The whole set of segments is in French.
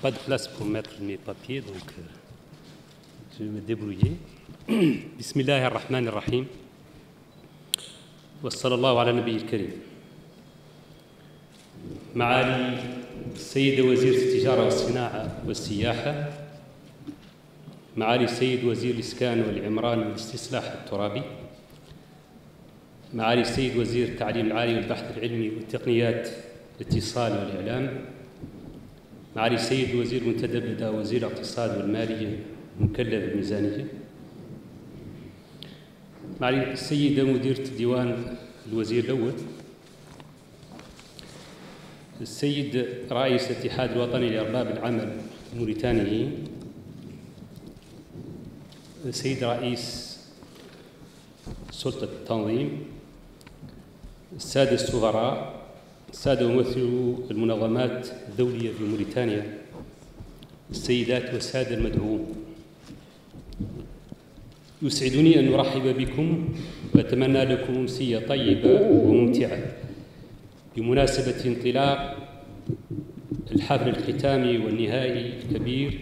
pas de place pour mettre mes papiers, donc je vais me débrouiller. Bismillah ar-Rahman ar-Rahim. Wa sallallahu ala nabi al-Karim. معالي السيد وزير التجارة والصناعة والسياحة، معالي السيد وزير الإسكان والعمران والاستصلاح الترابي، معالي السيد وزير التعليم العالي والبحث العلمي والتقنيات الاتصال والإعلام، معالي السيد وزير منتدب لدى وزير الاقتصاد والمالية المكلف بالميزانية، معالي السيدة مديرة ديوان الوزير الأول، السيد رئيس الاتحاد الوطني لأرباب العمل الموريتانيين، السيد رئيس سلطة التنظيم، السادة السفراء، السادة ممثلو المنظمات الدولية في موريتانيا، السيدات والسادة المدعوون، يسعدني أن أرحب بكم وأتمنى لكم أمسية طيبة وممتعة بمناسبة انطلاق الحفل الختامي والنهائي الكبير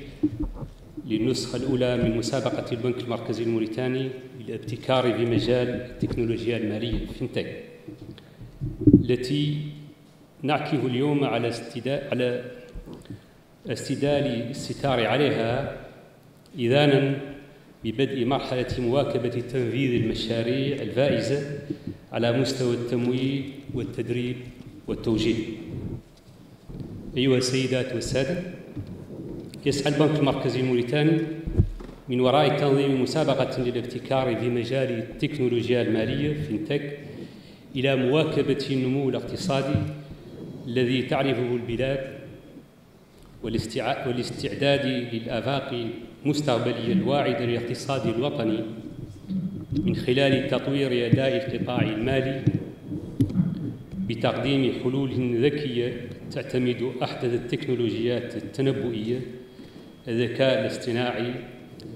للنسخة الأولى من مسابقة البنك المركزي الموريتاني للابتكار في مجال التكنولوجيا المالية الفينتك، التي نعكف اليوم على استدال الستار عليها، إذانا ببدء مرحلة مواكبة تنفيذ المشاريع الفائزة على مستوى التمويل والتدريب والتوجيه. أيها السيدات والسادة، يسعى البنك المركزي الموريتاني من وراء تنظيم مسابقة للابتكار في مجال التكنولوجيا المالية فينتك إلى مواكبة النمو الاقتصادي الذي تعرفه البلاد والاستعداد للآفاق المستقبلية الواعدة للاقتصاد الوطني من خلال تطوير أداء القطاع المالي بتقديم حلول ذكية تعتمد أحدث التكنولوجيات التنبؤية، الذكاء الاصطناعي،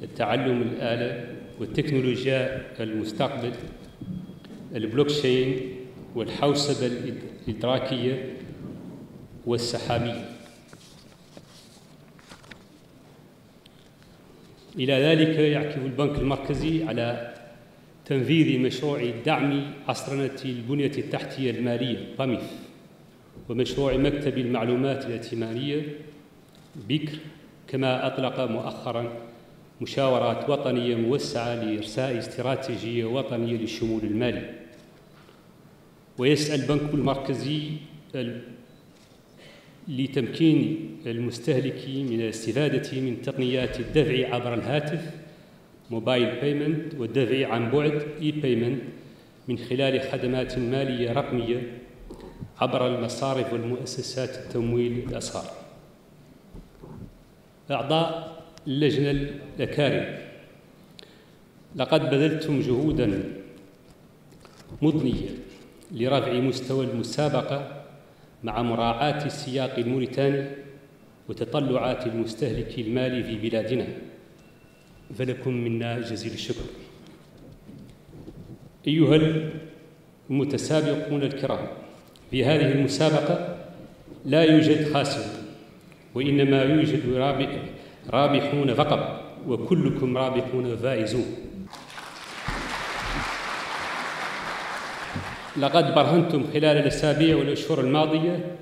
التعلم الآلة، والتكنولوجيا المستقبل، البلوكشين، والحوسبة الإدراكية والسحابية. إلى ذلك يعكف البنك المركزي على تنفيذ مشروع دعم عصرنة البنية التحتية المالية طميف، ومشروع مكتب المعلومات الائتمانية بكر، كما أطلق مؤخراً مشاورات وطنية موسعة لإرساء استراتيجية وطنية للشمول المالي. ويسعى البنك المركزي لتمكين المستهلك من الاستفادة من تقنيات الدفع عبر الهاتف موبايل بيمنت والدفع عن بعد إي بيمنت من خلال خدمات مالية رقمية عبر المصارف والمؤسسات التمويل الأصغر. أعضاء اللجنة الأكارم، لقد بذلتم جهوداً مضنية لرفع مستوى المسابقة مع مراعاة السياق الموريتاني وتطلعات المستهلك المالي في بلادنا، فلكم منا جزيل الشكر. أيها المتسابقون الكرام، في هذه المسابقة لا يوجد خاسر، وإنما يوجد رابحون فقط، وكلكم رابحون فائزون. لقد برهنتم خلال الأسابيع والأشهر الماضية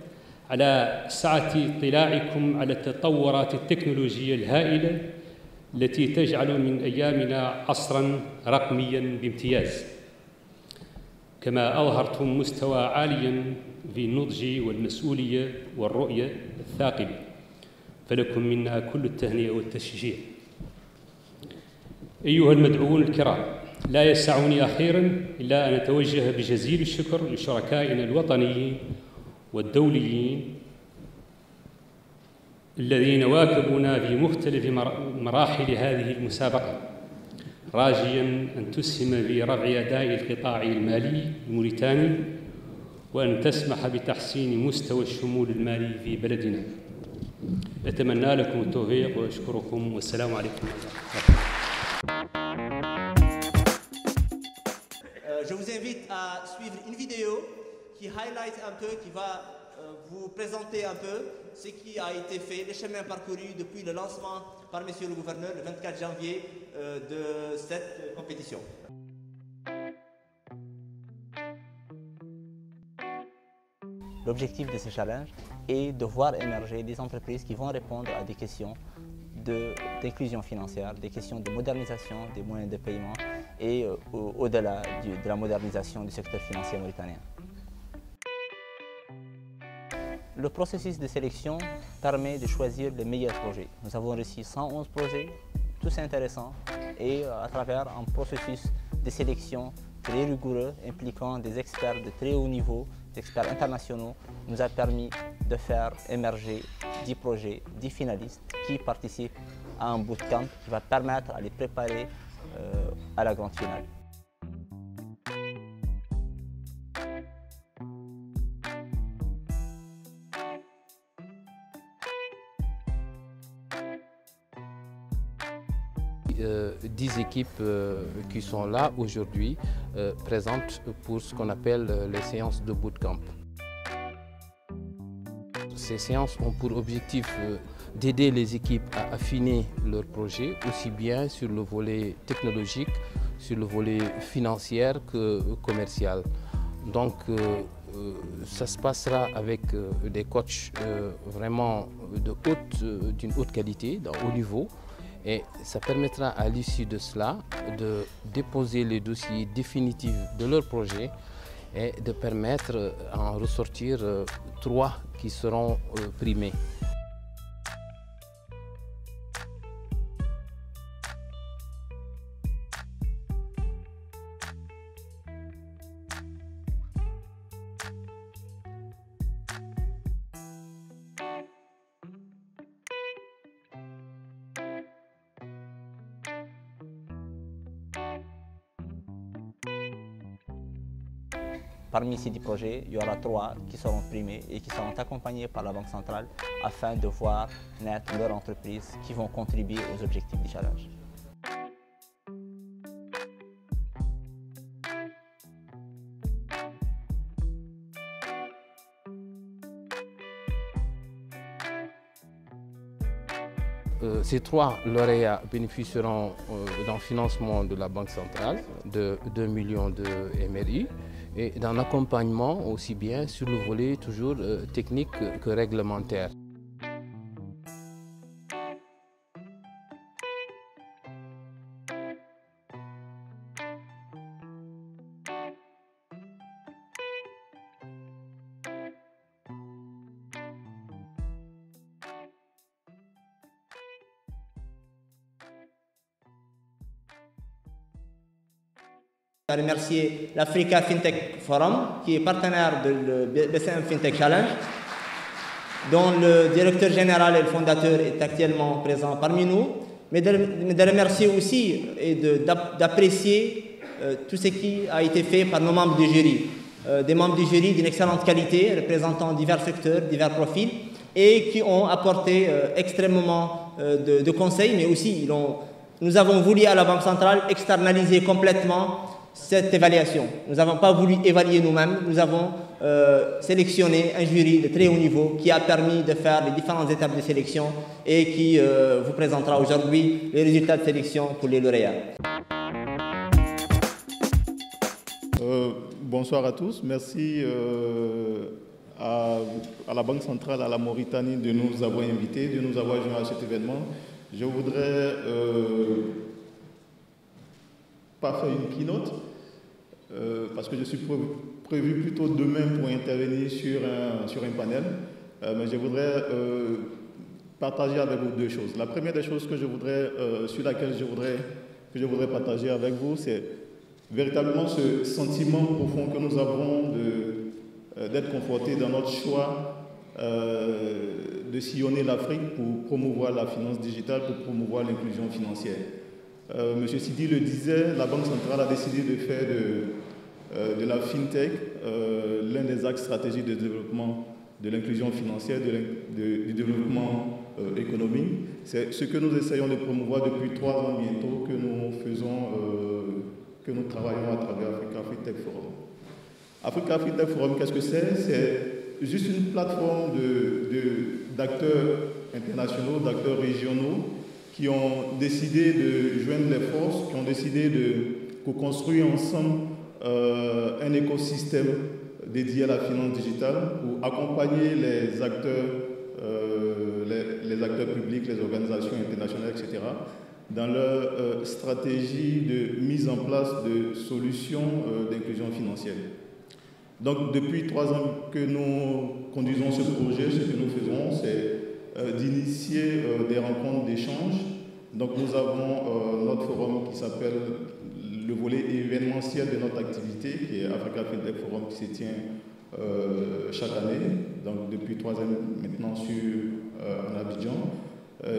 على سعة اطلاعكم على التطورات التكنولوجية الهائلة التي تجعل من أيامنا عصراً رقمياً بامتياز، كما أظهرتم مستوى عالياً في النضج والمسؤولية والرؤية الثاقبة، فلكم منا كل التهنئة والتشجيع. أيها المدعوون الكرام، لا يسعني أخيراً إلا أن أتوجه بجزيل الشكر لشركائنا الوطنيين والدوليين الذين واكبونا في مختلف مراحل هذه المسابقة، راجياً أن تسهم في رفع أداء القطاع المالي الموريتاني وأن تسمح بتحسين مستوى الشمول المالي في بلدنا. أتمنى لكم التوفيق وأشكركم، والسلام عليكم ورحمة الله. Je vous invite à suivre une vidéo qui highlight un peu, qui va vous présenter un peu ce qui a été fait, les chemins parcourus depuis le lancement par Monsieur le Gouverneur le 24 janvier de cette compétition. L'objectif de ce challenge est de voir émerger des entreprises qui vont répondre à des questions d'inclusion financière, des questions de modernisation des moyens de paiement et au-delà de la modernisation du secteur financier mauritanien. Le processus de sélection permet de choisir les meilleurs projets. Nous avons reçu 111 projets, tous intéressants, et à travers un processus de sélection très rigoureux impliquant des experts de très haut niveau, des experts internationaux, nous a permis de faire émerger 10 projets, 10 finalistes qui participent à un bootcamp qui va permettre à les préparer à la grande finale. Euh, 10 équipes qui sont là aujourd'hui présentes pour ce qu'on appelle les séances de bootcamp. Ces séances ont pour objectif d'aider les équipes à affiner leurs projets, aussi bien sur le volet technologique, sur le volet financier que commercial. Donc ça se passera avec des coachs vraiment d'une haute qualité, d'un haut niveau. Et ça permettra à l'issue de cela de déposer les dossiers définitifs de leur projet et de permettre à en ressortir 3 qui seront primés. Parmi ces 10 projets, il y aura 3 qui seront primés et qui seront accompagnés par la Banque centrale afin de voir naître leurs entreprises qui vont contribuer aux objectifs du challenge. Ces 3 lauréats bénéficieront d'un financement de la Banque centrale de 2 millions de MRI et d'un accompagnement aussi bien sur le volet toujours technique que réglementaire. Je voudrais remercier l'Africa FinTech Forum, qui est partenaire de BCM FinTech Challenge, dont le directeur général et le fondateur est actuellement présent parmi nous, mais de remercier aussi et d'apprécier tout ce qui a été fait par nos membres du jury. Des membres du jury d'une excellente qualité, représentant divers secteurs, divers profils, et qui ont apporté extrêmement de conseils, mais aussi nous avons voulu à la Banque centrale externaliser complètement cette évaluation. Nous n'avons pas voulu évaluer nous-mêmes, nous avons sélectionné un jury de très haut niveau qui a permis de faire les différentes étapes de sélection et qui vous présentera aujourd'hui les résultats de sélection pour les lauréats. Bonsoir à tous, merci à la Banque centrale, à la Mauritanie de nous avoir invités, de nous avoir joints à cet événement. Je voudrais pas faire une keynote, parce que je suis prévu plutôt demain pour intervenir sur un panel, mais je voudrais partager avec vous 2 choses. La première des choses que sur laquelle je voudrais partager avec vous, c'est véritablement ce sentiment profond que nous avons d'être confortés dans notre choix de sillonner l'Afrique pour promouvoir la finance digitale, pour promouvoir l'inclusion financière. Monsieur Sidi le disait, la Banque centrale a décidé de faire de la FinTech l'un des axes stratégiques de développement de l'inclusion financière, du développement économique. C'est ce que nous essayons de promouvoir depuis 3 ans bientôt, que nous travaillons à travers Africa FinTech Forum. Africa FinTech Forum, qu'est-ce que c'est? juste une plateforme d'acteurs internationaux, d'acteurs régionaux qui ont décidé de joindre les forces, qui ont décidé de co-construire ensemble un écosystème dédié à la finance digitale pour accompagner les acteurs publics, les organisations internationales, etc., dans leur stratégie de mise en place de solutions d'inclusion financière. Donc, depuis 3 ans que nous conduisons ce projet, ce que nous faisons, c'est d'initier des rencontres d'échange. Donc, nous avons notre forum qui s'appelle le volet événementiel de notre activité, qui est Africa FinTech Forum, qui se tient chaque année, donc depuis 3 ans maintenant en Abidjan.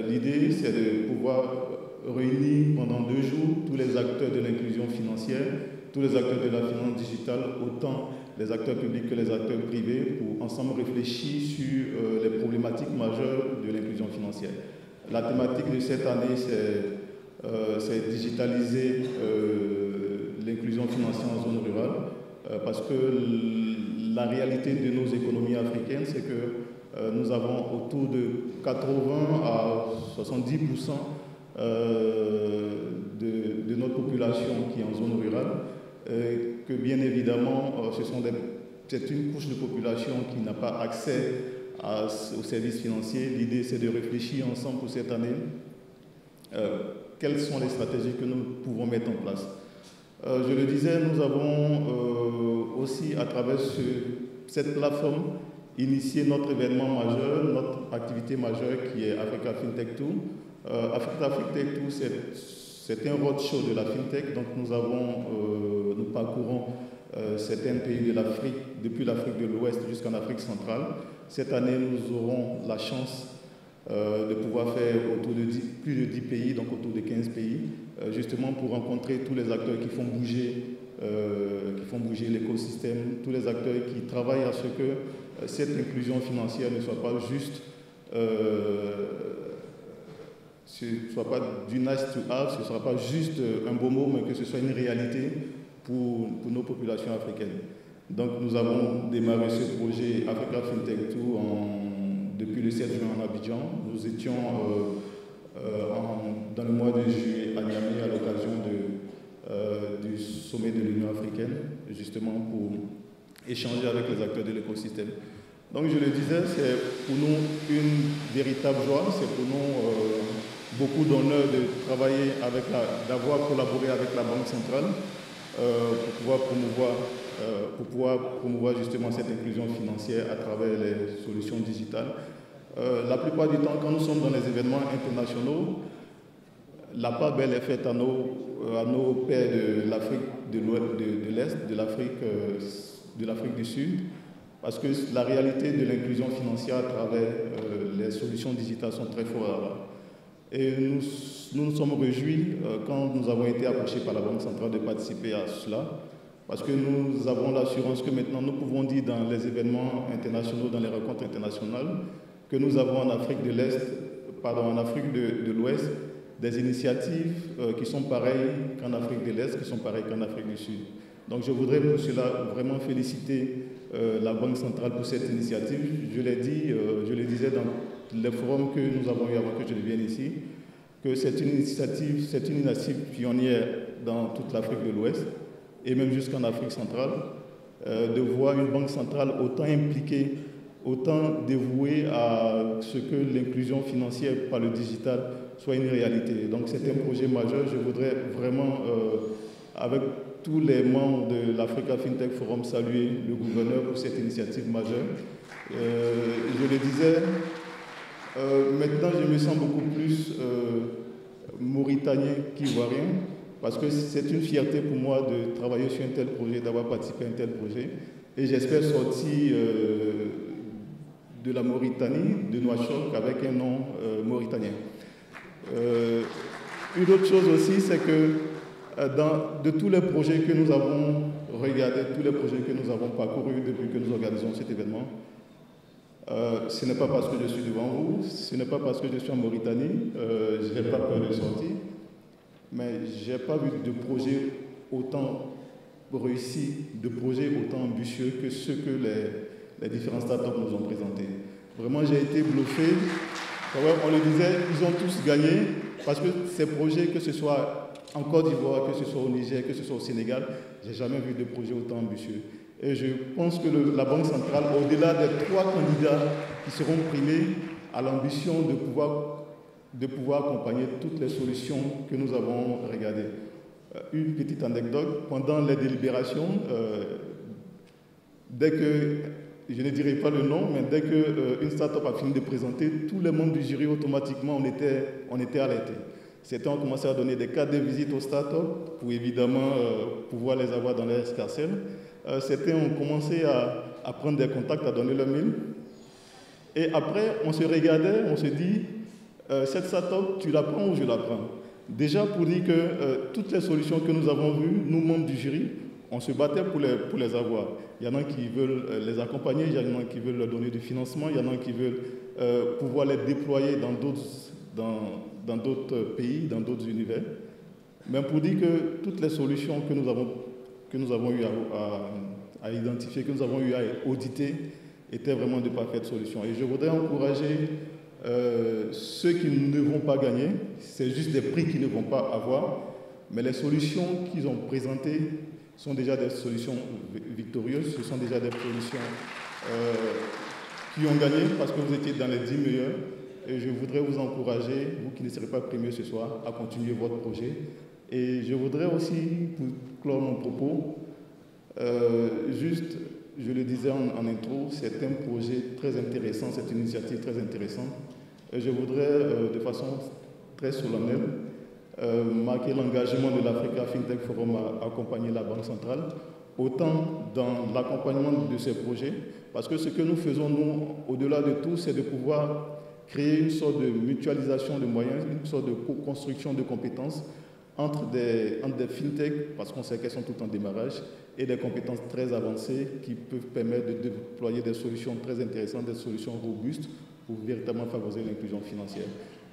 L'idée, c'est de pouvoir réunir pendant 2 jours tous les acteurs de l'inclusion financière, tous les acteurs de la finance digitale, autant les acteurs publics que les acteurs privés, pour ensemble réfléchir sur les problématiques majeures de l'inclusion financière. La thématique de cette année, c'est digitaliser l'inclusion financière en zone rurale, parce que la réalité de nos économies africaines, c'est que nous avons autour de 80 à 70% de notre population qui est en zone rurale, que bien évidemment, c'est une couche de population qui n'a pas accès aux services financiers. L'idée, c'est de réfléchir ensemble pour cette année quelles sont les stratégies que nous pouvons mettre en place. Je le disais, nous avons aussi, à travers cette plateforme, initié notre événement majeur, notre activité majeure qui est Africa FinTech Tour. Africa FinTech Tour, c'est un roadshow de la FinTech, donc nous parcourons certains pays de l'Afrique, depuis l'Afrique de l'Ouest jusqu'en Afrique centrale. Cette année, nous aurons la chance de pouvoir faire plus de 10 pays, donc autour de 15 pays, justement pour rencontrer tous les acteurs qui font bouger l'écosystème, tous les acteurs qui travaillent à ce que cette inclusion financière ne soit pas juste, du nice to have, ce ne sera pas juste un beau mot, mais que ce soit une réalité pour nos populations africaines. Donc nous avons démarré ce projet Africa FinTech Tour depuis le 7 juin en Abidjan. Nous étions dans le mois de juillet à Niamey à l'occasion du sommet de l'Union africaine, justement pour échanger avec les acteurs de l'écosystème. Donc je le disais, c'est pour nous une véritable joie, c'est pour nous beaucoup d'honneur de travailler d'avoir collaboré avec la Banque centrale pour pouvoir promouvoir justement cette inclusion financière à travers les solutions digitales. La plupart du temps, quand nous sommes dans les événements internationaux, la part belle est faite à nos pairs de l'Afrique de l'Est, de l'Afrique du Sud, parce que la réalité de l'inclusion financière à travers les solutions digitales sont très fortes là-bas. Et nous nous sommes réjouis quand nous avons été approchés par la Banque centrale de participer à cela, parce que nous avons l'assurance que maintenant nous pouvons dire dans les événements internationaux, dans les rencontres internationales, que nous avons en Afrique de l'Ouest, des initiatives qui sont pareilles qu'en Afrique de l'Est, qui sont pareilles qu'en Afrique du Sud. Donc je voudrais pour cela vraiment féliciter la Banque centrale pour cette initiative. Je l'ai dit, je le disais dans les forums que nous avons eu avant que je ne vienne ici, que c'est une initiative pionnière dans toute l'Afrique de l'Ouest et même jusqu'en Afrique centrale, de voir une banque centrale autant impliquée, autant dévouée à ce que l'inclusion financière par le digital soit une réalité. Donc c'est un projet majeur. Je voudrais vraiment, avec tous les membres de l'Africa FinTech Forum, saluer le gouverneur pour cette initiative majeure. Je le disais, maintenant je me sens beaucoup plus mauritanien qu'ivoirien, parce que c'est une fierté pour moi de travailler sur un tel projet, d'avoir participé à un tel projet. Et j'espère sortir de la Mauritanie, de Nouakchott, avec un nom mauritanien. Une autre chose aussi, c'est que de tous les projets que nous avons regardés, tous les projets que nous avons parcourus depuis que nous organisons cet événement, ce n'est pas parce que je suis devant vous, ce n'est pas parce que je suis en Mauritanie, je n'ai pas peur de sortir, mais je n'ai pas vu de projet autant réussi, de projet autant ambitieux que ceux que les différents startups nous ont présentés. Vraiment, j'ai été bluffé. On le disait, ils ont tous gagné parce que ces projets, que ce soit en Côte d'Ivoire, que ce soit au Niger, que ce soit au Sénégal, je n'ai jamais vu de projet autant ambitieux. Et je pense que la Banque centrale, au-delà des 3 candidats qui seront primés, a l'ambition de pouvoir accompagner toutes les solutions que nous avons regardées. Une petite anecdote, pendant les délibérations, dès que, je ne dirai pas le nom, mais dès qu'une start-up a fini de présenter, tous les membres du jury, automatiquement, on était alertés. On commençait à donner des cartes de visite aux start-up pour évidemment pouvoir les avoir dans leur escarcelle. On commençait à prendre des contacts, à donner leur mail. Et après, on se regardait, on se dit, cette start-up, tu la prends ou je la prends? Déjà pour dire que toutes les solutions que nous avons vues, nous membres du jury, on se battait pour les avoir. Il y en a qui veulent les accompagner, il y en a qui veulent leur donner du financement, il y en a qui veulent pouvoir les déployer dans d'autres pays, dans d'autres univers. Mais pour dire que toutes les solutions que nous avons eu à identifier, que nous avons eu à auditer, étaient vraiment de parfaites solutions. Et je voudrais encourager ceux qui ne vont pas gagner, c'est juste des prix qu'ils ne vont pas avoir, mais les solutions qu'ils ont présentées sont déjà des solutions victorieuses, ce sont déjà des solutions qui ont gagné parce que vous étiez dans les 10 meilleurs. Et je voudrais vous encourager, vous qui ne serez pas primés ce soir, à continuer votre projet. Et je voudrais aussi, pour clore mon propos, juste, je le disais en intro, c'est un projet très intéressant, c'est une initiative très intéressante. Et je voudrais, de façon très solennelle, marquer l'engagement de l'Africa FinTech Forum à accompagner la Banque centrale, autant dans l'accompagnement de ces projets, parce que ce que nous faisons, nous, au-delà de tout, c'est de pouvoir créer une sorte de mutualisation de moyens, une sorte de co-construction de compétences entre des fintech, parce qu'on sait qu'elles sont toutes en démarrage, et des compétences très avancées qui peuvent permettre de déployer des solutions très intéressantes, des solutions robustes pour véritablement favoriser l'inclusion financière.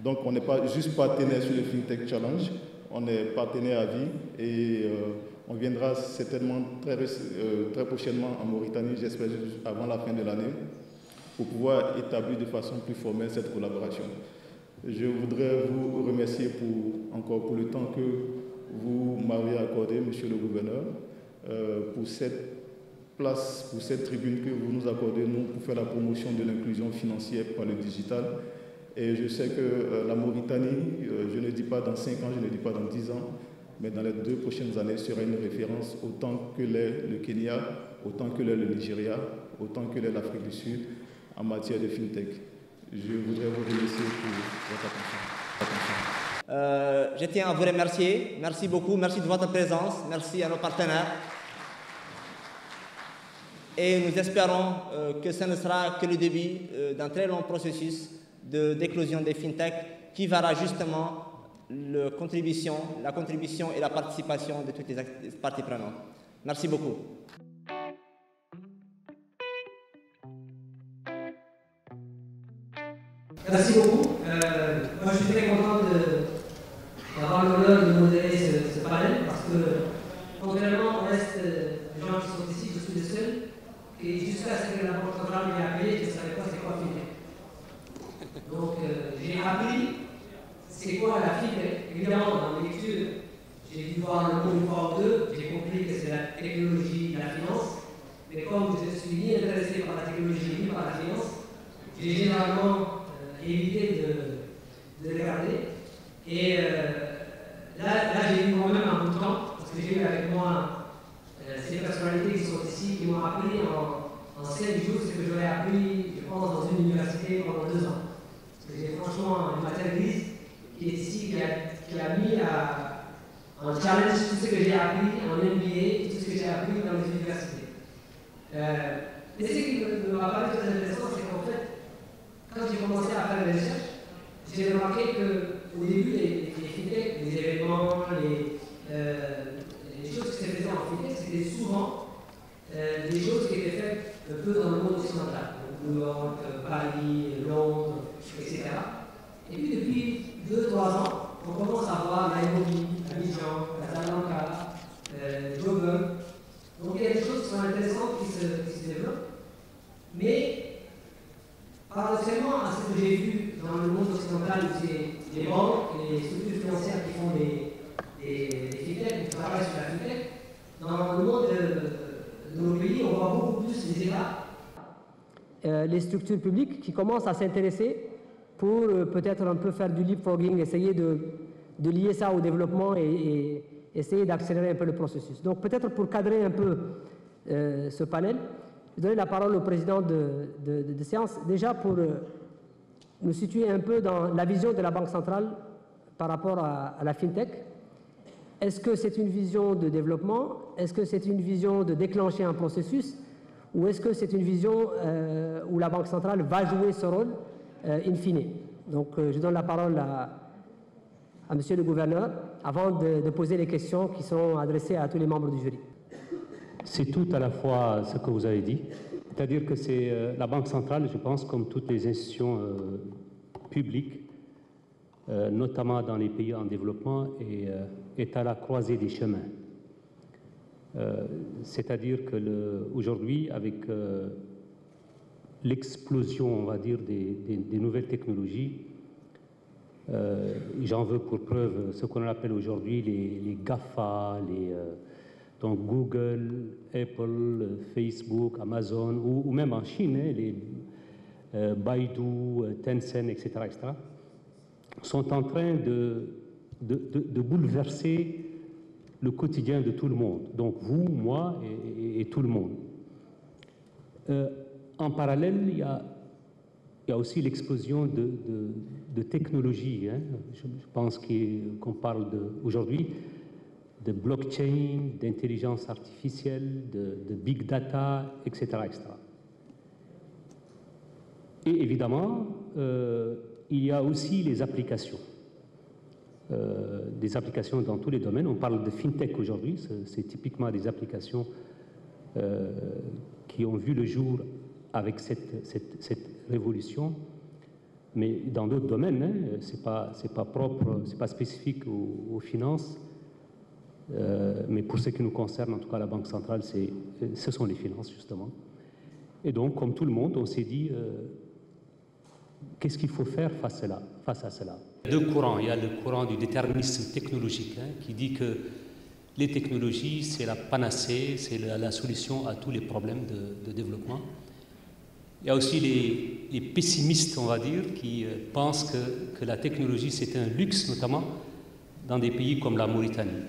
Donc on n'est pas juste partenaire sur le FinTech Challenge, on est partenaire à vie et on viendra certainement très prochainement en Mauritanie, j'espère avant la fin de l'année, pour pouvoir établir de façon plus formelle cette collaboration. Je voudrais vous remercier encore pour le temps que vous m'avez accordé, Monsieur le Gouverneur, pour cette place, pour cette tribune que vous nous accordez, nous, pour faire la promotion de l'inclusion financière par le digital. Et je sais que la Mauritanie, je ne dis pas dans 5 ans, je ne dis pas dans 10 ans, mais dans les 2 prochaines années sera une référence autant que l'est le Kenya, autant que l'est le Nigeria, autant que l'est l'Afrique du Sud, en matière de FinTech. Je voudrais vous remercier pour votre attention. Je tiens à vous remercier. Merci beaucoup. Merci de votre présence. Merci à nos partenaires. Et nous espérons que ce ne sera que le début d'un très long processus d'éclosion des FinTech qui verra justement la contribution et la participation de toutes les parties prenantes. Merci beaucoup. Merci beaucoup. Moi, je suis très content d'avoir l'honneur de modérer ce panel parce que, contrairement au reste des gens qui sont ici, je suis le seul et jusqu'à ce que la Banque centrale m'ait appelé, je ne savais pas c'est quoi FinTech. Donc, j'ai appris c'est quoi la FinTech. Évidemment, dans mes lectures, j'ai dû voir le mot une fois ou deux, j'ai compris que c'est la technologie de la finance, mais comme je ne suis ni intéressé par la technologie ni par la finance, j'ai généralement éviter de regarder. Et là j'ai eu moi-même un bout de temps, parce que j'ai eu avec moi ces personnalités qui sont ici, qui m'ont appris en 7 jours ce que j'aurais appris, je pense, dans une université pendant 2 ans. Parce que j'ai franchement une matière grise qui est ici, qui a mis en challenge tout ce que j'ai appris en MBA, tout ce que j'ai appris dans les universités. Mais ce qui me paraît très intéressant, c'est qu'en fait, quand j'ai commencé à faire des recherches, j'ai remarqué qu'au début, les FinTech, les événements, les choses qui se faisaient en FinTech, c'était souvent des choses qui étaient faites un peu dans le monde occidental. New York, Paris, Londres, etc. Et puis depuis 2-3 ans, on commence à voir Nairobi, Abidjan, Casablanca, Joburg. Donc il y a des choses qui sont intéressantes qui se développent. Mais, paradoxalement, à ce que j'ai vu dans le monde occidental, où c'est les banques et les structures financières qui font des fintech, qui travaillent sur la fintech, dans le monde de nos pays, on voit beaucoup plus les États. Les structures publiques qui commencent à s'intéresser pour peut-être un peu faire du leapfrogging, essayer de lier ça au développement et essayer d'accélérer un peu le processus. Donc peut-être pour cadrer un peu ce panel, je vais donner la parole au président de séance, déjà pour nous situer un peu dans la vision de la Banque centrale par rapport à la FinTech. Est-ce que c'est une vision de développement? Est-ce que c'est une vision de déclencher un processus? Ou est-ce que c'est une vision où la Banque centrale va jouer ce rôle in fine? Donc je donne la parole à Monsieur le gouverneur avant de poser les questions qui sont adressées à tous les membres du jury. C'est tout à la fois ce que vous avez dit, c'est-à-dire que c'est la Banque centrale, je pense, comme toutes les institutions publiques, notamment dans les pays en développement, est à la croisée des chemins. C'est-à-dire que aujourd'hui, avec l'explosion, on va dire, des nouvelles technologies, j'en veux pour preuve ce qu'on appelle aujourd'hui les GAFA, donc Google, Apple, Facebook, Amazon, ou même en Chine, les Baidu, Tencent, etc., sont en train de bouleverser le quotidien de tout le monde. Donc vous, moi et tout le monde. En parallèle, il y a aussi l'explosion de technologies. Hein. Je pense qu'on parle aujourd'hui de blockchain, d'intelligence artificielle, de big data, etc., etc. Et évidemment, il y a aussi les applications. Des applications dans tous les domaines. On parle de FinTech aujourd'hui, c'est typiquement des applications qui ont vu le jour avec cette révolution, mais dans d'autres domaines, hein, c'est pas propre, c'est pas spécifique aux finances, mais pour ce qui nous concerne, en tout cas la Banque centrale, ce sont les finances justement. Et donc, comme tout le monde, on s'est dit qu'est-ce qu'il faut faire face à cela. Deux courants. Il y a le courant du déterminisme technologique, hein, qui dit que les technologies, c'est la panacée, c'est la solution à tous les problèmes de développement. Il y a aussi les pessimistes, on va dire, qui pensent que la technologie, c'est un luxe, notamment dans des pays comme la Mauritanie.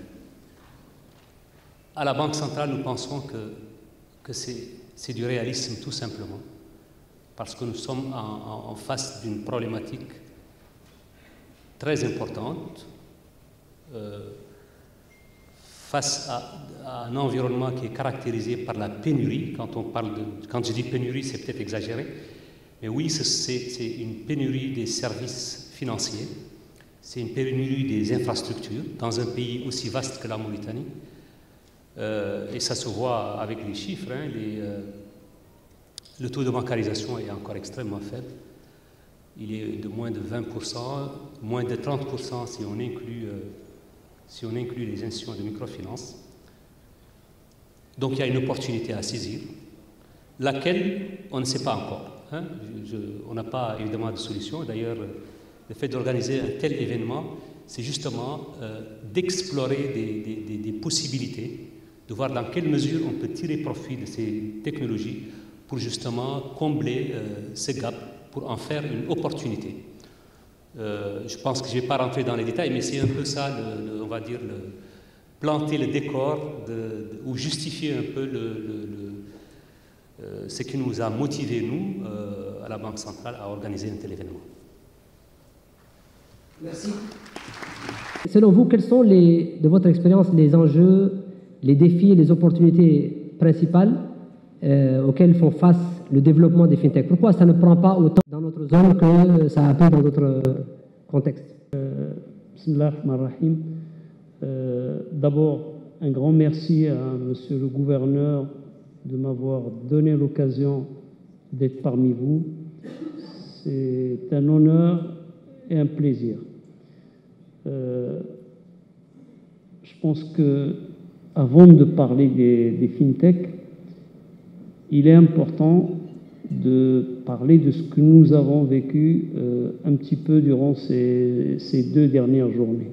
À la Banque centrale, nous pensons que c'est du réalisme, tout simplement, parce que nous sommes en face d'une problématique très importante, face à un environnement qui est caractérisé par la pénurie. Quand je dis pénurie, c'est peut-être exagéré, mais oui, c'est une pénurie des services financiers, c'est une pénurie des infrastructures dans un pays aussi vaste que la Mauritanie, et ça se voit avec les chiffres, hein, le taux de bancarisation est encore extrêmement faible. Il est de moins de 20%, moins de 30% si on inclut les institutions de microfinance. Donc il y a une opportunité à saisir, laquelle on ne sait pas encore. Hein. On n'a pas évidemment de solution. D'ailleurs, le fait d'organiser un tel événement, c'est justement d'explorer des possibilités, de voir dans quelle mesure on peut tirer profit de ces technologies pour justement combler ce gap, pour en faire une opportunité. Je pense que je ne vais pas rentrer dans les détails, mais c'est un peu ça, on va dire, planter le décor ou justifier un peu ce qui nous a motivés, nous, à la Banque centrale, à organiser un tel événement. Merci. Selon vous, quels sont, de votre expérience, les enjeux, les défis et les opportunités principales auxquelles font face le développement des fintech? Pourquoi ça ne prend pas autant dans notre zone que ça a pris dans d'autres contextes? Bismillah ar-Rahman ar-Rahim. D'abord, un grand merci à Monsieur le gouverneur de m'avoir donné l'occasion d'être parmi vous. C'est un honneur et un plaisir. Je pense que, avant de parler des fintech, il est important de parler de ce que nous avons vécu un petit peu durant ces 2 dernières journées.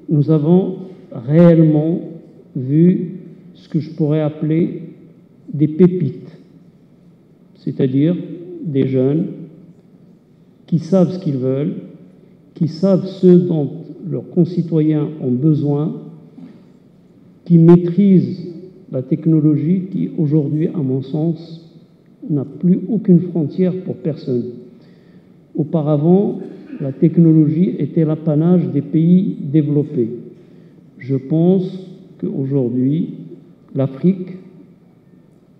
Nous avons réellement vu ce que je pourrais appeler des pépites, c'est-à-dire des jeunes qui savent ce qu'ils veulent, qui savent ce dont leurs concitoyens ont besoin, qui maîtrisent la technologie qui, aujourd'hui, à mon sens, n'a plus aucune frontière pour personne. Auparavant, la technologie était l'apanage des pays développés. Je pense qu'aujourd'hui, l'Afrique,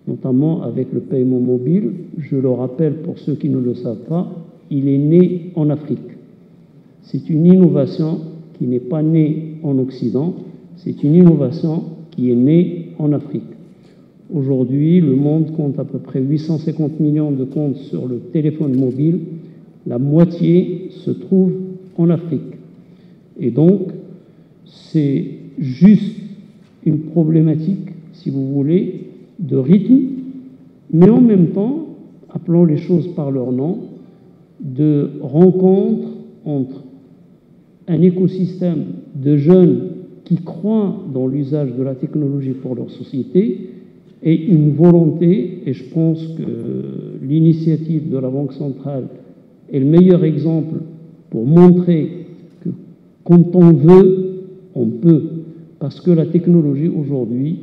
notamment avec le paiement mobile, je le rappelle pour ceux qui ne le savent pas, il est né en Afrique. C'est une innovation qui n'est pas née en Occident, c'est une innovation qui est née en Afrique. Aujourd'hui, le monde compte à peu près 850 millions de comptes sur le téléphone mobile. La moitié se trouve en Afrique. Et donc, c'est juste une problématique, si vous voulez, de rythme, mais en même temps, appelons les choses par leur nom, de rencontre entre un écosystème de jeunes qui croient dans l'usage de la technologie pour leur société et une volonté, et je pense que l'initiative de la Banque centrale est le meilleur exemple pour montrer que quand on veut, on peut, parce que la technologie aujourd'hui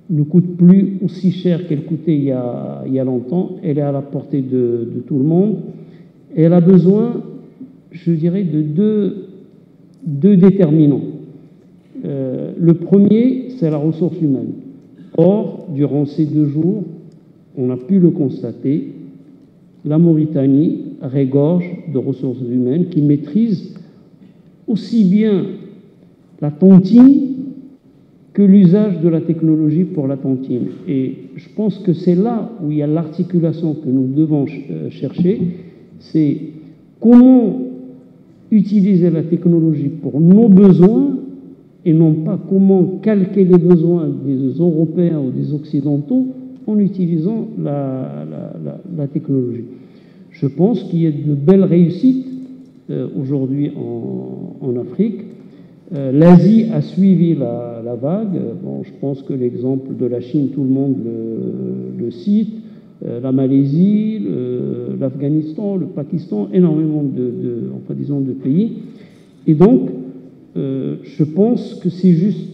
ne coûte plus aussi cher qu'elle coûtait il y a longtemps, elle est à la portée de tout le monde, et elle a besoin, je dirais, de deux déterminants. Le premier, c'est la ressource humaine. Or, durant ces 2 jours, on a pu le constater, la Mauritanie regorge de ressources humaines qui maîtrisent aussi bien la tontine que l'usage de la technologie pour la tontine. Et je pense que c'est là où il y a l'articulation que nous devons chercher, c'est comment utiliser la technologie pour nos besoins et non pas comment calquer les besoins des Européens ou des Occidentaux en utilisant la technologie. Je pense qu'il y a de belles réussites aujourd'hui en Afrique. L'Asie a suivi la vague. Bon, je pense que l'exemple de la Chine, tout le monde le cite. La Malaisie, l'Afghanistan, le Pakistan, énormément de pays. Et donc, je pense que c'est juste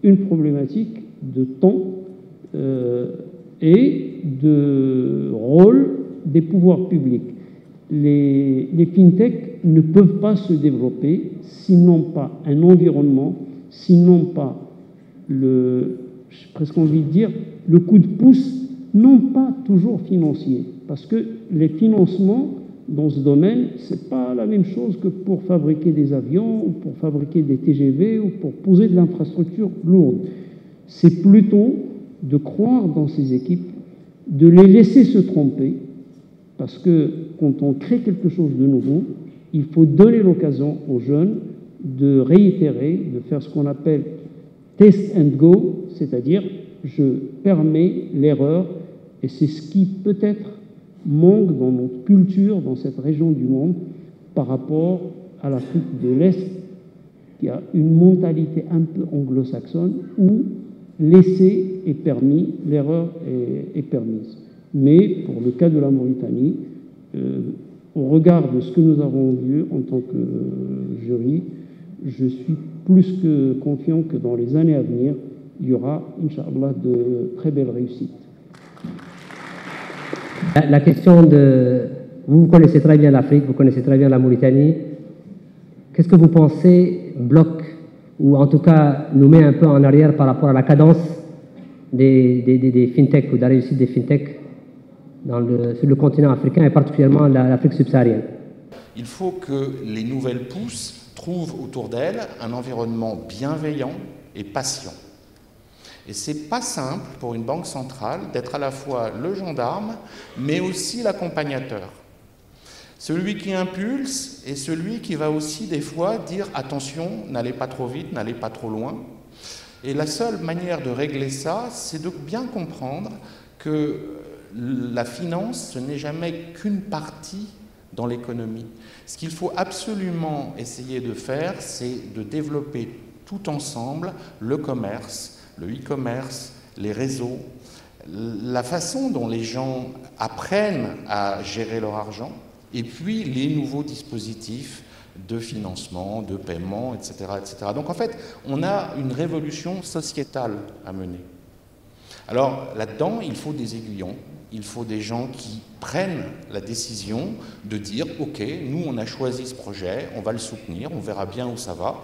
une problématique de temps et de rôle des pouvoirs publics. Les fintechs ne peuvent pas se développer s'ils n'ont pas un environnement, s'ils n'ont pas j'ai presque envie de dire, le coup de pouce, non pas toujours financier, parce que les financements dans ce domaine, ce n'est pas la même chose que pour fabriquer des avions, ou pour fabriquer des TGV, ou pour poser de l'infrastructure lourde. C'est plutôt de croire dans ces équipes, de les laisser se tromper, parce que quand on crée quelque chose de nouveau, il faut donner l'occasion aux jeunes de réitérer, de faire ce qu'on appelle test and go, c'est-à-dire je permets l'erreur, et c'est ce qui peut-être manque dans notre culture, dans cette région du monde, par rapport à l'Afrique de l'Est, qui a une mentalité un peu anglo-saxonne, où l'essai est permis, l'erreur est permise. Mais pour le cas de la Mauritanie, au regard de ce que nous avons vu en tant que jury, je suis plus que confiant que dans les années à venir, il y aura, Inch'Allah, de très belles réussites. La question de... Vous connaissez très bien l'Afrique, vous connaissez très bien la Mauritanie. Qu'est-ce que vous pensez bloque, ou en tout cas nous met un peu en arrière par rapport à la cadence des fintechs ou de la réussite des fintechs sur le continent africain et particulièrement l'Afrique subsaharienne? Il faut que les nouvelles pousses trouvent autour d'elles un environnement bienveillant et patient. Et c'est pas simple pour une banque centrale d'être à la fois le gendarme, mais aussi l'accompagnateur. Celui qui impulse et celui qui va aussi des fois dire « attention, n'allez pas trop vite, n'allez pas trop loin ». Et la seule manière de régler ça, c'est de bien comprendre que la finance, ce n'est jamais qu'une partie dans l'économie. Ce qu'il faut absolument essayer de faire, c'est de développer tout ensemble le commerce, le e-commerce, les réseaux, la façon dont les gens apprennent à gérer leur argent, et puis les nouveaux dispositifs de financement, de paiement, etc., etc. Donc en fait, on a une révolution sociétale à mener. Alors là-dedans, il faut des aiguillons, il faut des gens qui prennent la décision de dire « Ok, nous on a choisi ce projet, on va le soutenir, on verra bien où ça va ».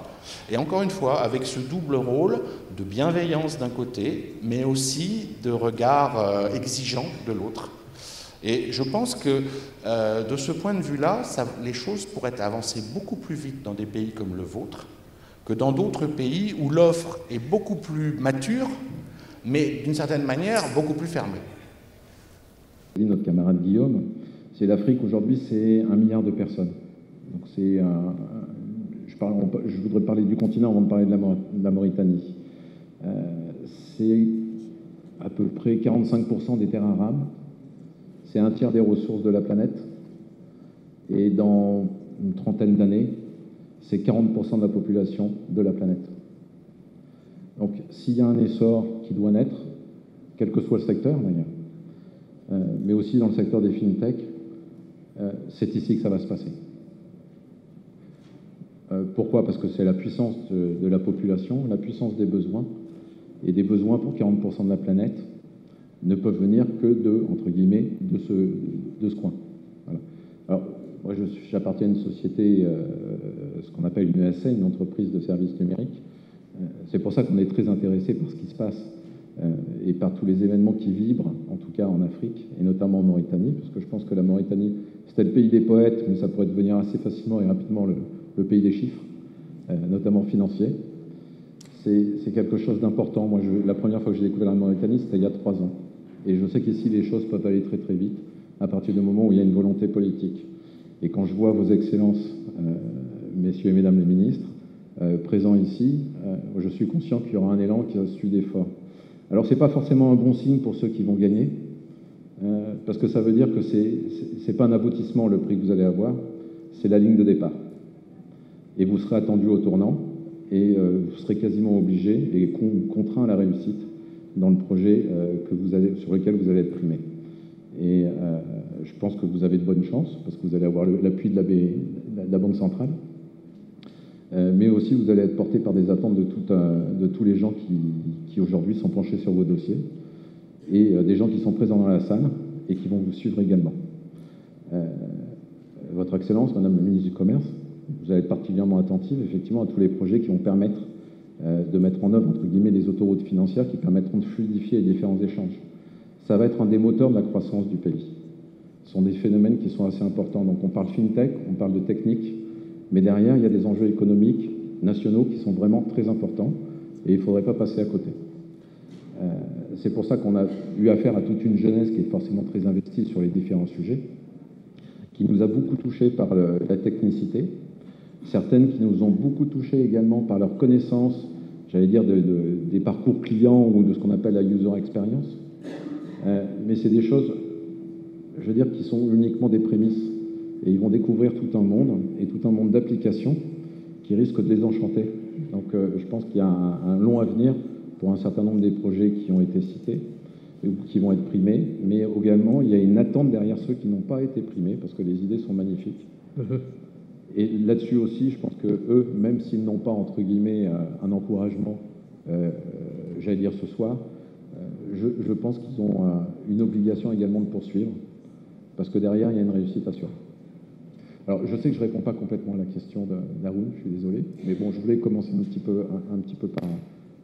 Et encore une fois, avec ce double rôle de bienveillance d'un côté, mais aussi de regard exigeant de l'autre. Et je pense que de ce point de vue-là, les choses pourraient avancer beaucoup plus vite dans des pays comme le vôtre que dans d'autres pays où l'offre est beaucoup plus mature, mais d'une certaine manière beaucoup plus fermée. Notre camarade Guillaume, c'est l'Afrique aujourd'hui, c'est 1 milliard de personnes. Donc c'est je voudrais parler du continent avant de parler de la Mauritanie. C'est à peu près 45% des terres arables. C'est 1/3 des ressources de la planète. Et dans une trentaine d'années, c'est 40% de la population de la planète. Donc s'il y a un essor qui doit naître, quel que soit le secteur d'ailleurs, mais aussi dans le secteur des fintech, c'est ici que ça va se passer. Pourquoi? Parce que c'est la puissance de la population, la puissance des besoins, et des besoins pour 40% de la planète ne peuvent venir que entre guillemets, de ce coin. Voilà. Alors, moi, j'appartiens à une société, ce qu'on appelle une ESN, une entreprise de services numériques. C'est pour ça qu'on est très intéressé par ce qui se passe et par tous les événements qui vibrent, en tout cas en Afrique, et notamment en Mauritanie, parce que je pense que la Mauritanie, c'était le pays des poètes, mais ça pourrait devenir assez facilement et rapidement le pays des chiffres, notamment financiers. C'est quelque chose d'important. Moi, la première fois que j'ai découvert la Mauritanie, c'était il y a 3 ans. Et je sais qu'ici, les choses peuvent aller très très vite, à partir du moment où il y a une volonté politique. Et quand je vois vos excellences, messieurs et mesdames les ministres, présents ici, je suis conscient qu'il y aura un élan qui va suivre d'efforts. Alors, ce n'est pas forcément un bon signe pour ceux qui vont gagner, parce que ça veut dire que ce n'est pas un aboutissement, le prix que vous allez avoir, c'est la ligne de départ. Et vous serez attendu au tournant, et vous serez quasiment obligé et contraint à la réussite dans le projet sur lequel vous allez être primé. Et je pense que vous avez de bonnes chances, parce que vous allez avoir l'appui de la Banque centrale, mais aussi vous allez être porté par des attentes de tous les gens qui aujourd'hui sont penchés sur vos dossiers, et des gens qui sont présents dans la salle et qui vont vous suivre également. Votre Excellence, Madame la Ministre du Commerce, vous allez être particulièrement attentive effectivement à tous les projets qui vont permettre de mettre en œuvre, entre guillemets, des autoroutes financières qui permettront de fluidifier les différents échanges. Ça va être un des moteurs de la croissance du pays. Ce sont des phénomènes qui sont assez importants. Donc on parle fintech, on parle de technique, mais derrière, il y a des enjeux économiques nationaux qui sont vraiment très importants et il ne faudrait pas passer à côté. C'est pour ça qu'on a eu affaire à toute une jeunesse qui est forcément très investie sur les différents sujets, qui nous a beaucoup touchés par la technicité, certaines qui nous ont beaucoup touchés également par leur connaissance, j'allais dire, des parcours clients ou de ce qu'on appelle la user experience. Mais c'est des choses, je veux dire, qui sont uniquement des prémices. Et ils vont découvrir tout un monde, et tout un monde d'applications qui risquent de les enchanter. Donc je pense qu'il y a un long avenir pour un certain nombre des projets qui ont été cités, ou qui vont être primés, mais également il y a une attente derrière ceux qui n'ont pas été primés, parce que les idées sont magnifiques. Et là-dessus aussi, je pense que eux, même s'ils n'ont pas, entre guillemets, un encouragement, j'allais dire ce soir, je pense qu'ils ont une obligation également de poursuivre, parce que derrière, il y a une réussite assurée. Alors, je sais que je ne réponds pas complètement à la question d'Haroun, je suis désolé, mais bon, je voulais commencer un petit peu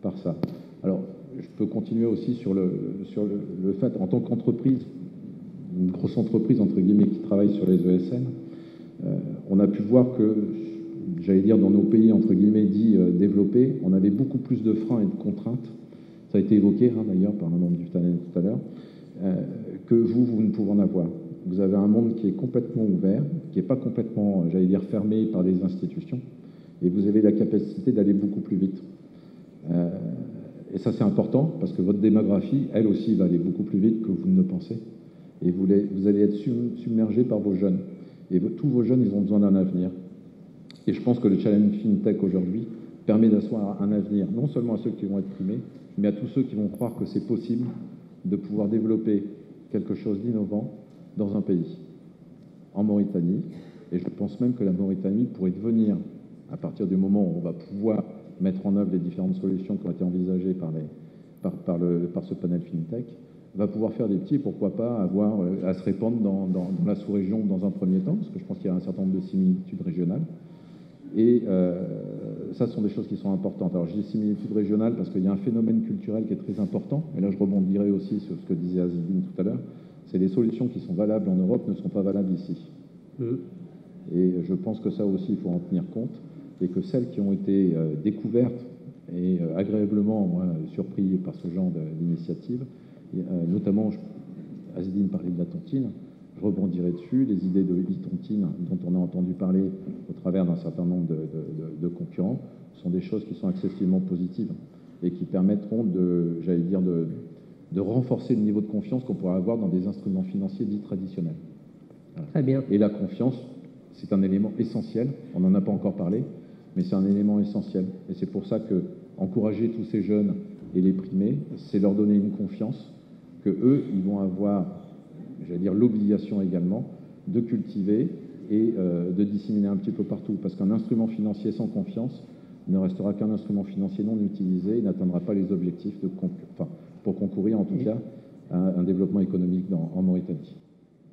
par ça. Alors, je peux continuer aussi sur le fait, en tant qu'entreprise, une grosse entreprise, entre guillemets, qui travaille sur les ESN, on a pu voir que, j'allais dire, dans nos pays, entre guillemets, dits développés, on avait beaucoup plus de freins et de contraintes. Ça a été évoqué, d'ailleurs, par un membre du panel tout à l'heure, que vous ne pouvez en avoir. Vous avez un monde qui est complètement ouvert, qui n'est pas complètement, j'allais dire, fermé par les institutions, et vous avez la capacité d'aller beaucoup plus vite. Et ça, c'est important parce que votre démographie, elle aussi, va aller beaucoup plus vite que vous ne le pensez. Et vous allez être submergé par vos jeunes. Et tous vos jeunes, ils ont besoin d'un avenir. Et je pense que le challenge FinTech aujourd'hui permet d'asseoir un avenir, non seulement à ceux qui vont être primés, mais à tous ceux qui vont croire que c'est possible de pouvoir développer quelque chose d'innovant dans un pays, en Mauritanie. Et je pense même que la Mauritanie pourrait devenir, à partir du moment où on va pouvoir mettre en œuvre les différentes solutions qui ont été envisagées par ce panel FinTech, va pouvoir faire des petits, et pourquoi pas avoir à se répandre dans la sous-région dans un premier temps, parce que je pense qu'il y a un certain nombre de similitudes régionales. Et ça, ce sont des choses qui sont importantes. Alors, je dis similitudes régionales parce qu'il y a un phénomène culturel qui est très important, et là, je rebondirai aussi sur ce que disait Azzedine tout à l'heure, c'est les solutions qui sont valables en Europe ne sont pas valables ici. Et je pense que ça aussi, il faut en tenir compte, et que celles qui ont été découvertes et agréablement, moi, surpris par ce genre d'initiative, notamment, Azzedine parlait de la tontine, je rebondirai dessus, les idées de e-tontine dont on a entendu parler au travers d'un certain nombre de concurrents sont des choses qui sont excessivement positives et qui permettront j'allais dire, de renforcer le niveau de confiance qu'on pourra avoir dans des instruments financiers dits traditionnels. Voilà. Très bien. Et la confiance, c'est un élément essentiel, on n'en a pas encore parlé, mais c'est un élément essentiel. Et c'est pour ça que encourager tous ces jeunes et les primer, c'est leur donner une confiance que eux, ils vont avoir, j'allais dire, l'obligation également de cultiver et de disséminer un petit peu partout. Parce qu'un instrument financier sans confiance ne restera qu'un instrument financier non utilisé et n'atteindra pas les objectifs pour concourir en tout cas à un développement économique en Mauritanie.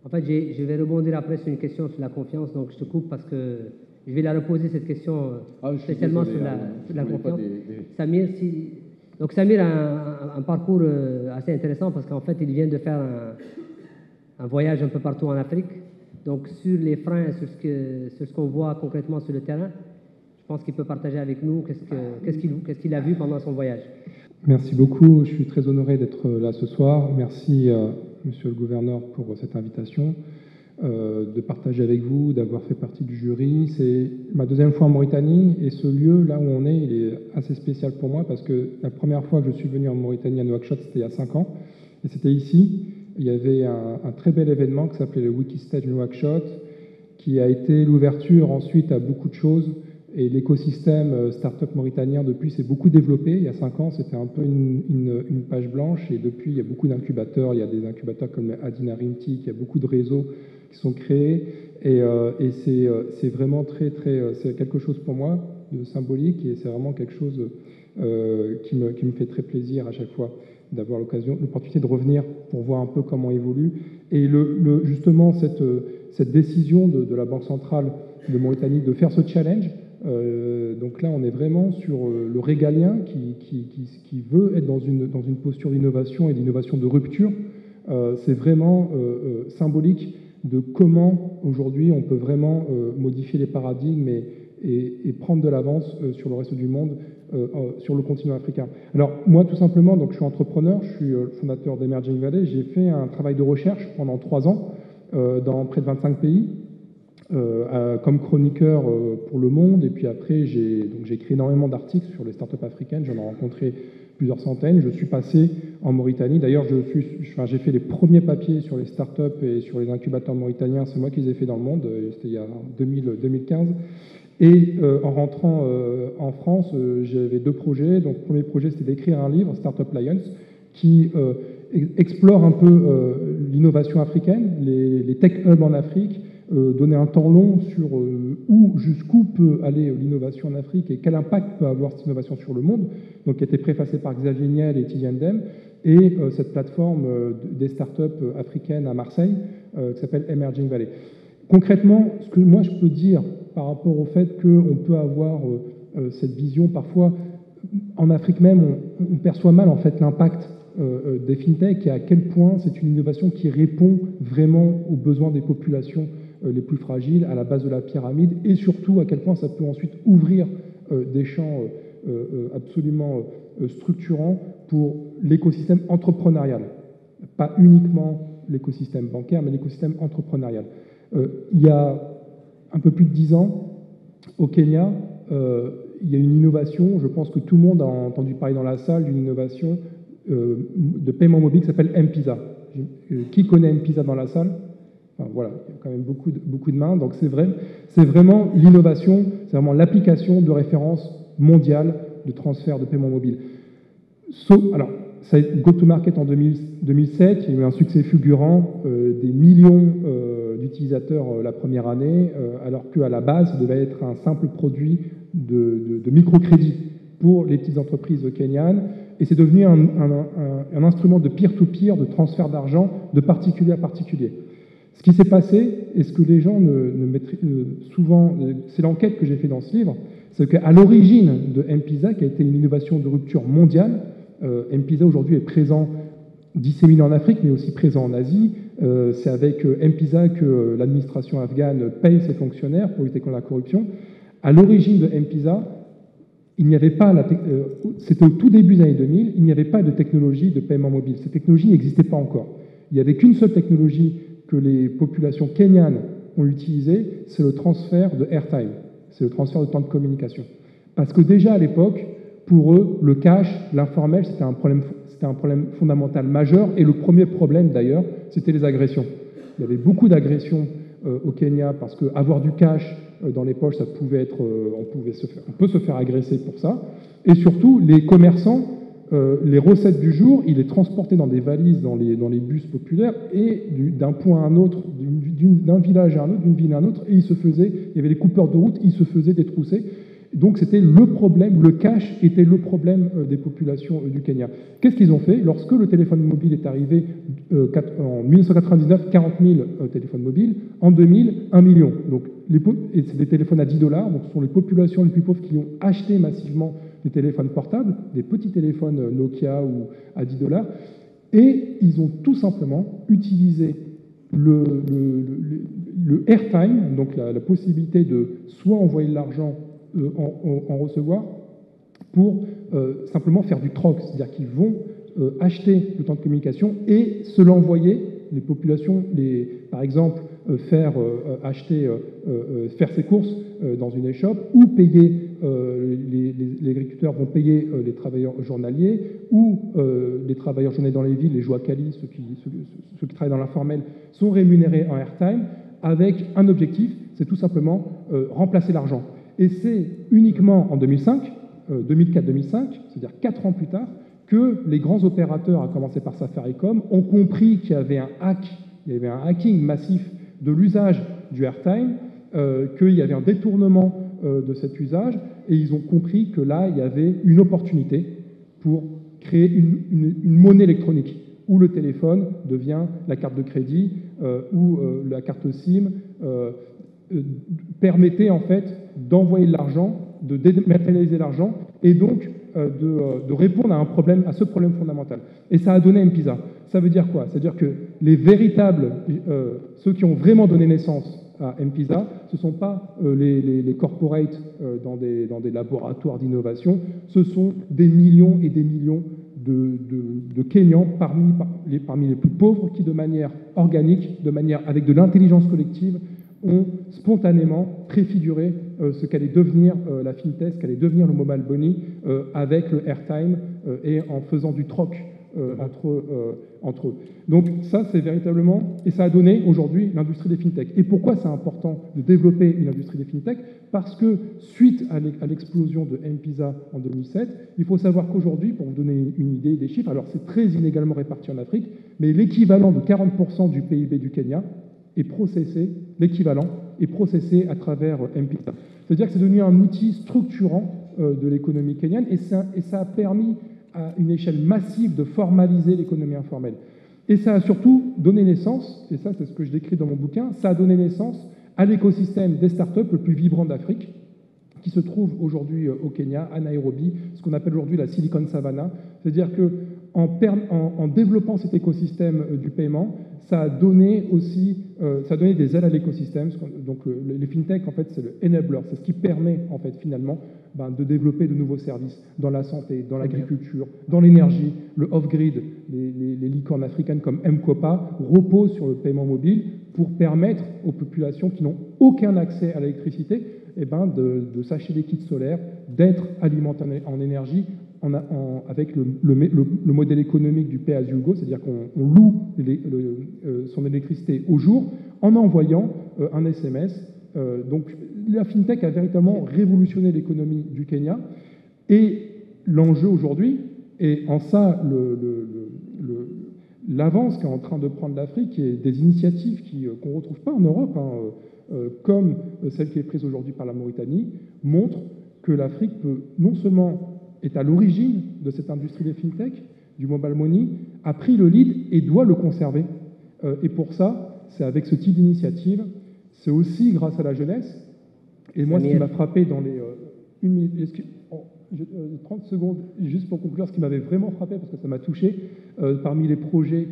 En fait, je vais rebondir après sur une question sur la confiance, donc je te coupe parce que je vais la reposer cette question spécialement sur la confiance. Samir, donc Samir a un parcours assez intéressant parce qu'en fait, il vient de faire un voyage un peu partout en Afrique. Donc sur les freins, sur ce qu'on voit concrètement sur le terrain, je pense qu'il peut partager avec nous qu'est-ce qu'il a vu pendant son voyage. Merci beaucoup, je suis très honoré d'être là ce soir. Merci Monsieur le Gouverneur pour cette invitation, de partager avec vous, d'avoir fait partie du jury. C'est ma deuxième fois en Mauritanie et ce lieu, là où on est, il est assez spécial pour moi parce que la première fois que je suis venu en Mauritanie à Nouakchott, c'était il y a 5 ans et c'était ici. Il y avait un très bel événement qui s'appelait le Wikistage Nouakchott, qui a été l'ouverture ensuite à beaucoup de choses. Et l'écosystème start-up mauritanien, depuis, s'est beaucoup développé. Il y a 5 ans, c'était un peu une page blanche. Et depuis, il y a beaucoup d'incubateurs. Il y a des incubateurs comme Adina Rinti, il y a beaucoup de réseaux qui sont créés. Et c'est vraiment c'est quelque chose pour moi de symbolique. Et c'est vraiment quelque chose qui me fait très plaisir à chaque fois d'avoir l'opportunité de revenir pour voir un peu comment évolue. Et justement, cette décision de la Banque centrale de Mauritanie de faire ce challenge, donc là, on est vraiment sur le régalien qui veut être dans une posture d'innovation et d'innovation de rupture. C'est vraiment symbolique de comment, aujourd'hui, on peut vraiment modifier les paradigmes et prendre de l'avance sur le reste du monde, sur le continent africain. Alors, moi, tout simplement, donc, je suis entrepreneur, je suis fondateur d'Emerging Valley. J'ai fait un travail de recherche pendant 3 ans dans près de 25 pays. Comme chroniqueur pour Le Monde, et puis après j'ai écrit énormément d'articles sur les startups africaines, j'en ai rencontré plusieurs centaines. Je suis passé en Mauritanie, d'ailleurs j'ai fait les premiers papiers sur les startups et sur les incubateurs mauritaniens, c'est moi qui les ai fait dans Le Monde, c'était il y a 2015. Et en rentrant en France, j'avais 2 projets. Donc le premier projet, c'était d'écrire un livre, Startup Lions, qui explore un peu l'innovation africaine, les tech hubs en Afrique, donner un temps long sur jusqu'où peut aller l'innovation en Afrique et quel impact peut avoir cette innovation sur le monde, donc qui a été préfacé par Xavier Niel et Tidiane Dem, et cette plateforme des startups africaines à Marseille qui s'appelle Emerging Valley. Concrètement, ce que moi je peux dire par rapport au fait qu'on peut avoir cette vision parfois, en Afrique même, on perçoit mal en fait l'impact des fintech et à quel point c'est une innovation qui répond vraiment aux besoins des populations les plus fragiles, à la base de la pyramide, et surtout à quel point ça peut ensuite ouvrir des champs absolument structurants pour l'écosystème entrepreneurial. Pas uniquement l'écosystème bancaire, mais l'écosystème entrepreneurial. Il y a un peu plus de 10 ans, au Kenya, il y a une innovation, je pense que tout le monde a entendu parler dans la salle d'une innovation de paiement mobile qui s'appelle M-Pisa. Qui connaît M-Pisa dans la salle? Enfin, voilà, il y a quand même beaucoup de mains. Donc c'est vraiment l'innovation, c'est vraiment l'application de référence mondiale de transfert de paiement mobile. Alors, ça a été go-to-market en 2007, il y a eu un succès fulgurant, des millions d'utilisateurs la première année, alors qu'à la base, ça devait être un simple produit de microcrédit pour les petites entreprises kenyanes. Et c'est devenu un instrument de peer-to-peer, de transfert d'argent de particulier à particulier. Ce qui s'est passé, et ce que les gens ne maîtrisent souvent, c'est l'enquête que j'ai fait dans ce livre, c'est qu'à l'origine de M-Pisa, qui a été une innovation de rupture mondiale, M-Pisa aujourd'hui est présent, disséminé en Afrique, mais aussi présent en Asie. C'est avec M-Pisa que l'administration afghane paye ses fonctionnaires pour lutter contre la corruption. À l'origine de M-Pisa, il n'y avait pas, c'était au tout début des années 2000, il n'y avait pas de technologie de paiement mobile. Cette technologie n'existait pas encore. Il n'y avait qu'une seule technologie que les populations kenyanes ont utilisée, c'est le transfert de airtime, c'est le transfert de temps de communication. Parce que déjà à l'époque, pour eux, le cash, l'informel, c'était un problème fondamental majeur. Et le premier problème d'ailleurs, c'était les agressions. Il y avait beaucoup d'agressions au Kenya parce qu'avoir du cash dans les poches, ça pouvait être, on peut se faire agresser pour ça. Et surtout, les commerçants, les recettes du jour, ils les transportaient dans des valises, dans les bus populaires, et d'un point à un autre, d'un village à un autre, d'une ville à un autre, et il y avait les coupeurs de route, ils se faisaient détrousser. Donc c'était le problème, le cash était le problème des populations du Kenya. Qu'est-ce qu'ils ont fait? Lorsque le téléphone mobile est arrivé en 1999, 40 000 téléphones mobiles, en 2000, 1 million. Donc, et c'est des téléphones à $10, donc ce sont les populations les plus pauvres qui ont acheté massivement des téléphones portables, des petits téléphones Nokia ou à $10, et ils ont tout simplement utilisé le airtime, donc la possibilité de soit envoyer de l'argent en recevoir, pour simplement faire du troc, c'est-à-dire qu'ils vont acheter le temps de communication et se l'envoyer, les populations, par exemple, faire ses courses dans une échoppe, ou payer, les agriculteurs vont payer les travailleurs journaliers, ou les travailleurs journaliers dans les villes, les joakali, ceux qui travaillent dans l'informel, sont rémunérés en airtime, avec un objectif, c'est tout simplement remplacer l'argent. Et c'est uniquement en 2005, 2004-2005, c'est-à-dire 4 ans plus tard, que les grands opérateurs, à commencer par Safaricom, ont compris qu'il y avait un hacking massif de l'usage du airtime, qu'il y avait un détournement de cet usage, et ils ont compris que là, il y avait une opportunité pour créer une monnaie électronique, où le téléphone devient la carte de crédit, où la carte SIM permettait en fait d'envoyer de l'argent, de dématérialiser l'argent, et donc de répondre à ce problème fondamental. Et ça a donné M-Pisa. Ça veut dire quoi? Ça veut dire que les véritables, ceux qui ont vraiment donné naissance à M-Pisa, ce ne sont pas les corporates dans des laboratoires d'innovation, ce sont des millions et des millions de Kenyans parmi les plus pauvres qui, de manière organique, avec de l'intelligence collective, ont spontanément préfiguré ce qu'allait devenir la fintech, ce qu'allait devenir le mobile money avec le airtime et en faisant du troc entre eux. Donc ça, c'est véritablement, et ça a donné aujourd'hui l'industrie des fintech. Et pourquoi c'est important de développer une industrie des fintech? Parce que suite à l'explosion de M-Pisa en 2007, il faut savoir qu'aujourd'hui, pour vous donner une idée des chiffres, alors c'est très inégalement réparti en Afrique, mais l'équivalent de 40% du PIB du Kenya est processé, l'équivalent est processé à travers M-Pisa. C'est-à-dire que c'est devenu un outil structurant de l'économie kenyane, et ça a permis à une échelle massive de formaliser l'économie informelle. Et ça a surtout donné naissance, et ça c'est ce que je décris dans mon bouquin, ça a donné naissance à l'écosystème des startups le plus vibrant d'Afrique, qui se trouve aujourd'hui au Kenya, à Nairobi, ce qu'on appelle aujourd'hui la Silicon Savannah. C'est-à-dire qu'en développant cet écosystème du paiement, ça a donné des ailes à l'écosystème. Donc les fintech, en fait, c'est le enabler, c'est ce qui permet, en fait, finalement, de développer de nouveaux services dans la santé, dans l'agriculture, dans l'énergie. Le off-grid, les licornes africaines comme M-Kopa reposent sur le paiement mobile pour permettre aux populations qui n'ont aucun accès à l'électricité de s'acheter des kits solaires, d'être alimenté en énergie avec le modèle économique du pay as you go, c'est-à-dire qu'on loue son électricité au jour en envoyant un SMS. Donc la FinTech a véritablement révolutionné l'économie du Kenya. Et l'enjeu aujourd'hui, et en ça l'avance qu'est en train de prendre l'Afrique, et des initiatives qu'on ne retrouve pas en Europe, comme celle qui est prise aujourd'hui par la Mauritanie, montrent que l'Afrique non seulement est à l'origine de cette industrie des FinTech, du mobile money, a pris le lead et doit le conserver. Et pour ça, c'est avec ce type d'initiative, c'est aussi grâce à la jeunesse. Et moi, ce qui m'a frappé dans les 30 secondes, juste pour conclure, ce qui m'avait vraiment frappé, parce que ça m'a touché, parmi les projets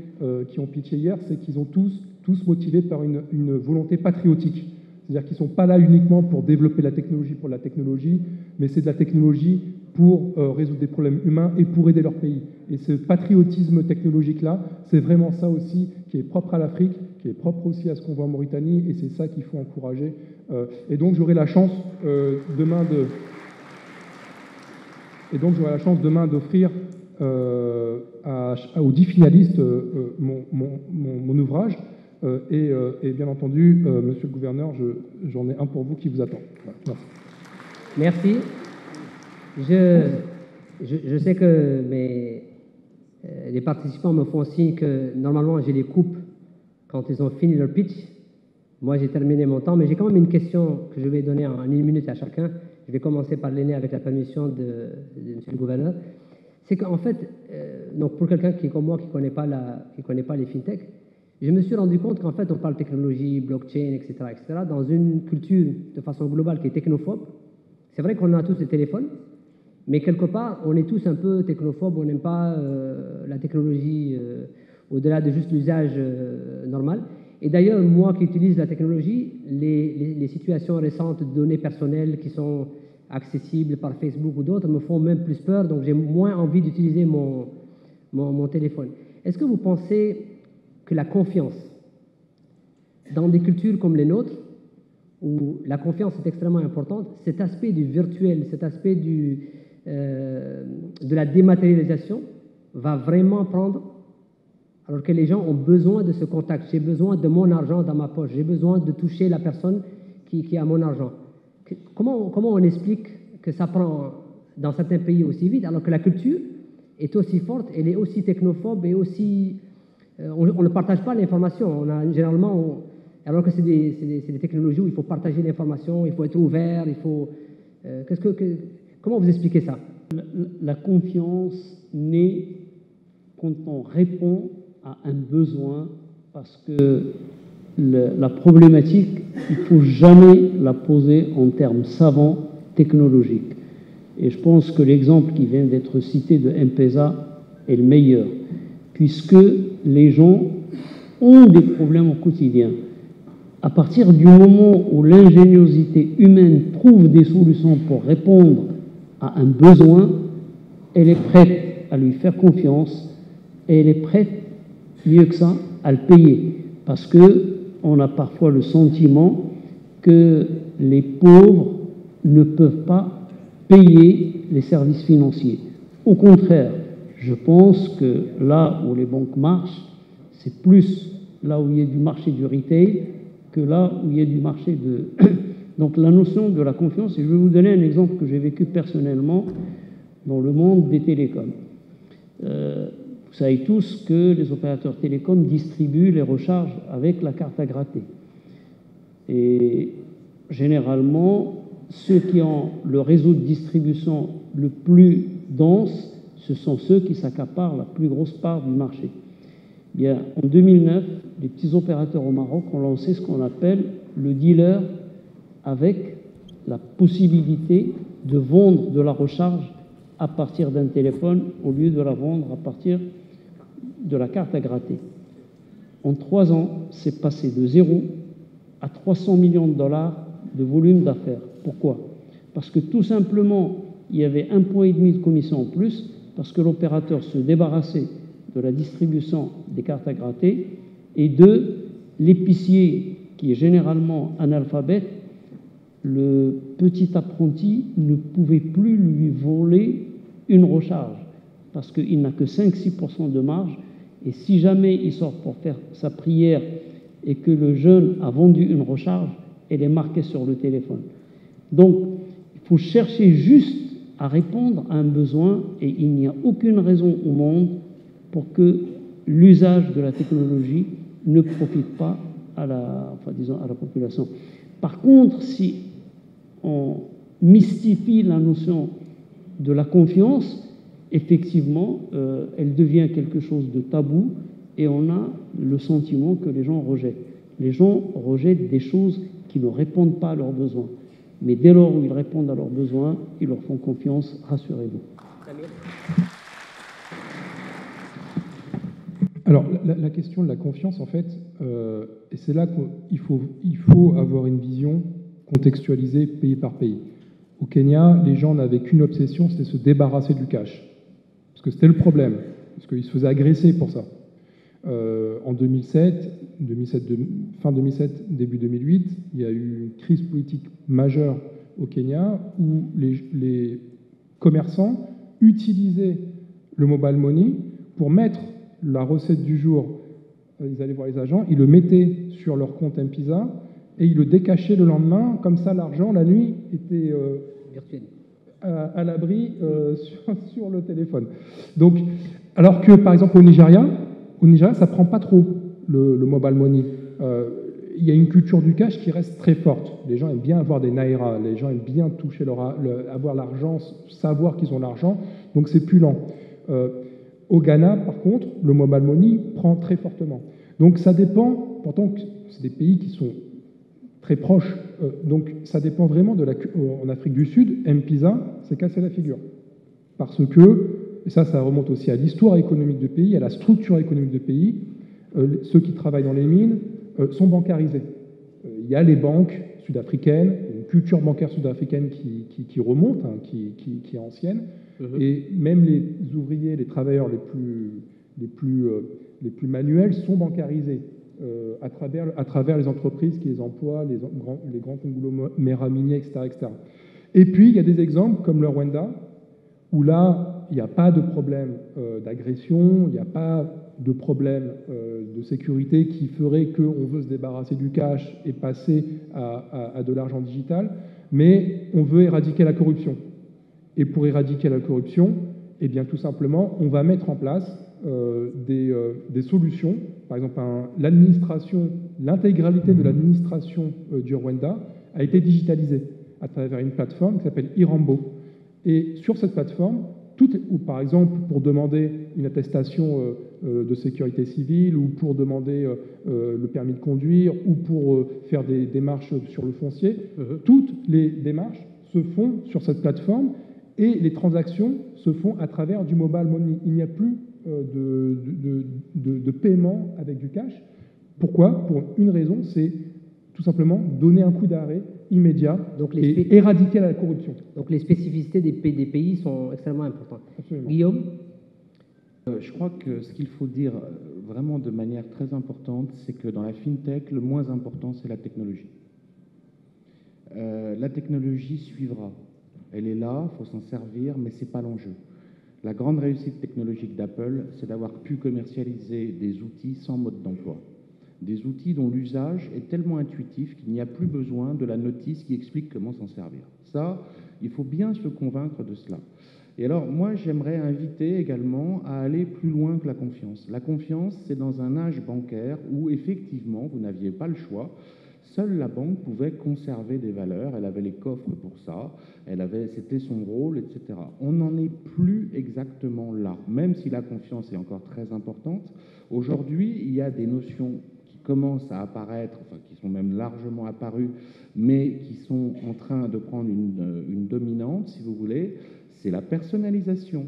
qui ont pitché hier, c'est qu'ils ont tous motivés par une volonté patriotique. C'est-à-dire qu'ils ne sont pas là uniquement pour développer la technologie pour la technologie, mais c'est de la technologie pour résoudre des problèmes humains et pour aider leur pays. Et ce patriotisme technologique-là, c'est vraiment ça aussi qui est propre à l'Afrique, qui est propre aussi à ce qu'on voit en Mauritanie, et c'est ça qu'il faut encourager. Et donc j'aurai la chance demain d'offrir aux 10 finalistes mon ouvrage. Et bien entendu, monsieur le gouverneur, j'en ai un pour vous qui vous attend. Voilà. Merci. Je sais que les participants me font signe que normalement je les coupe quand ils ont fini leur pitch. Moi j'ai terminé mon temps, mais j'ai quand même une question que je vais donner en 1 minute à chacun. Je vais commencer par l'aîné avec la permission de monsieur le gouverneur. C'est qu'en fait, donc pour quelqu'un qui est comme moi, qui connaît pas les fintech, je me suis rendu compte qu'en fait on parle technologie, blockchain, etc., dans une culture de façon globale qui est technophobe. C'est vrai qu'on a tous des téléphones, mais quelque part, on est tous un peu technophobes, on n'aime pas la technologie au-delà de juste l'usage normal. Et d'ailleurs, moi qui utilise la technologie, les situations récentes de données personnelles qui sont accessibles par Facebook ou d'autres me font même plus peur, donc j'ai moins envie d'utiliser mon téléphone. Est-ce que vous pensez que la confiance, dans des cultures comme les nôtres, où la confiance est extrêmement importante, cet aspect du virtuel, cet aspect de la dématérialisation va vraiment prendre, alors que les gens ont besoin de ce contact. J'ai besoin de mon argent dans ma poche, j'ai besoin de toucher la personne qui a mon argent. Comment on explique que ça prend dans certains pays aussi vite, alors que la culture est aussi forte, elle est aussi technophobe et aussi... on ne partage pas l'information. Généralement, alors que c'est des technologies où il faut partager l'information, il faut être ouvert, il faut... comment vous expliquez ça? La confiance naît quand on répond à un besoin, parce que la problématique, il ne faut jamais la poser en termes savants, technologiques. Et je pense que l'exemple qui vient d'être cité de M-Pesa est le meilleur, puisque les gens ont des problèmes au quotidien. À partir du moment où l'ingéniosité humaine trouve des solutions pour répondre à un besoin, elle est prête à lui faire confiance et elle est prête, mieux que ça, à le payer. Parce qu'on a parfois le sentiment que les pauvres ne peuvent pas payer les services financiers. Au contraire, je pense que là où les banques marchent, c'est plus là où il y a du marché du retail que là où il y a du marché de... Donc la notion de la confiance, et je vais vous donner un exemple que j'ai vécu personnellement dans le monde des télécoms. Vous savez tous que les opérateurs télécoms distribuent les recharges avec la carte à gratter. Et généralement, ceux qui ont le réseau de distribution le plus dense, ce sont ceux qui s'accaparent la plus grosse part du marché. Bien, en 2009, les petits opérateurs au Maroc ont lancé ce qu'on appelle le dealer, avec la possibilité de vendre de la recharge à partir d'un téléphone au lieu de la vendre à partir de la carte à gratter. En 3 ans, c'est passé de 0 à 300 millions de dollars de volume d'affaires. Pourquoi? Parce que tout simplement, il y avait 1,5 point de commission en plus, parce que l'opérateur se débarrassait de la distribution des cartes à gratter, et 2, l'épicier, qui est généralement analphabète, le petit apprenti ne pouvait plus lui voler une recharge parce qu'il n'a que 5-6% de marge. Et si jamais il sort pour faire sa prière et que le jeune a vendu une recharge, elle est marquée sur le téléphone. Donc, il faut chercher juste à répondre à un besoin et il n'y a aucune raison au monde pour que l'usage de la technologie ne profite pas à la population. Par contre, si on mystifie la notion de la confiance, effectivement, elle devient quelque chose de tabou et on a le sentiment que les gens rejettent. Les gens rejettent des choses qui ne répondent pas à leurs besoins. Mais dès lors où ils répondent à leurs besoins, ils leur font confiance, rassurez-vous. Alors, la question de la confiance, en fait, et c'est là qu'il faut avoir une vision contextualisée pays par pays. Au Kenya, les gens n'avaient qu'une obsession, c'était se débarrasser du cash. Parce que c'était le problème, parce qu'ils se faisaient agresser pour ça. En 2007, fin 2007, début 2008, il y a eu une crise politique majeure au Kenya où les commerçants utilisaient le mobile money pour mettre la recette du jour. Ils allaient voir les agents, ils le mettaient sur leur compte M-Pesa et ils le décachaient le lendemain. Comme ça, l'argent, la nuit, était à l'abri sur le téléphone. Donc, alors que, par exemple, au Nigeria, ça ne prend pas trop le mobile money. Il y a une culture du cash qui reste très forte. Les gens aiment bien avoir des naira, les gens aiment bien toucher avoir l'argent, savoir qu'ils ont l'argent, donc c'est plus lent. Au Ghana, par contre, le mobile money prend très fortement. Donc ça dépend, pourtant c'est des pays qui sont très proches, donc ça dépend vraiment de en Afrique du Sud, M-Pesa s'est cassé la figure. Parce que, et ça remonte aussi à l'histoire économique du pays, à la structure économique du pays, ceux qui travaillent dans les mines sont bancarisés. Il y a les banques sud-africaines, une culture bancaire sud-africaine qui remonte, hein, qui est ancienne, et même les ouvriers, les travailleurs les plus manuels sont bancarisés à travers les entreprises qui les emploient, les grands conglomérats miniers, etc. Et puis, il y a des exemples comme le Rwanda, où là, il n'y a pas de problème d'agression, il n'y a pas de problème de sécurité qui ferait qu'on veut se débarrasser du cash et passer à de l'argent digital, mais on veut éradiquer la corruption. Et pour éradiquer la corruption, eh bien, tout simplement, on va mettre en place des solutions. Par exemple, l'intégralité de l'administration du Rwanda a été digitalisée à travers une plateforme qui s'appelle Irambo. Et sur cette plateforme, ou par exemple pour demander une attestation de sécurité civile, ou pour demander le permis de conduire, ou pour faire des démarches sur le foncier, toutes les démarches se font sur cette plateforme et les transactions se font à travers du mobile money. Il n'y a plus de paiement avec du cash. Pourquoi? Pour une raison, c'est tout simplement donner un coup d'arrêt immédiat et éradiquer la corruption. Donc les spécificités des pays sont extrêmement importantes. Absolument. Guillaume? Je crois que ce qu'il faut dire vraiment de manière très importante, c'est que dans la FinTech, le moins important, c'est la technologie. La technologie suivra. Elle est là, il faut s'en servir, mais ce n'est pas l'enjeu. La grande réussite technologique d'Apple, c'est d'avoir pu commercialiser des outils sans mode d'emploi. Des outils dont l'usage est tellement intuitif qu'il n'y a plus besoin de la notice qui explique comment s'en servir. Ça, il faut bien se convaincre de cela. Et alors, moi, j'aimerais inviter également à aller plus loin que la confiance. La confiance, c'est dans un âge bancaire où, effectivement, vous n'aviez pas le choix. Seule la banque pouvait conserver des valeurs, elle avait les coffres pour ça, c'était son rôle, etc. On n'en est plus exactement là, même si la confiance est encore très importante. Aujourd'hui, il y a des notions qui commencent à apparaître, enfin qui sont même largement apparues, mais qui sont en train de prendre une dominante, si vous voulez. C'est la personnalisation,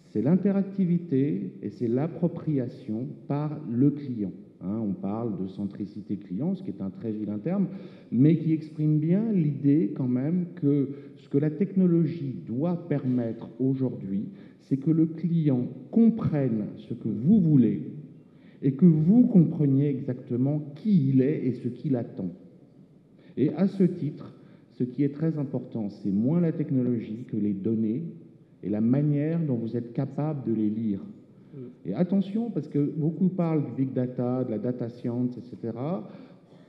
c'est l'interactivité et c'est l'appropriation par le client. On parle de centricité client, ce qui est un très vilain terme, mais qui exprime bien l'idée quand même que ce que la technologie doit permettre aujourd'hui, c'est que le client comprenne ce que vous voulez et que vous compreniez exactement qui il est et ce qu'il attend. Et à ce titre, ce qui est très important, c'est moins la technologie que les données et la manière dont vous êtes capable de les lire. Et attention, parce que beaucoup parlent du big data, de la data science, etc.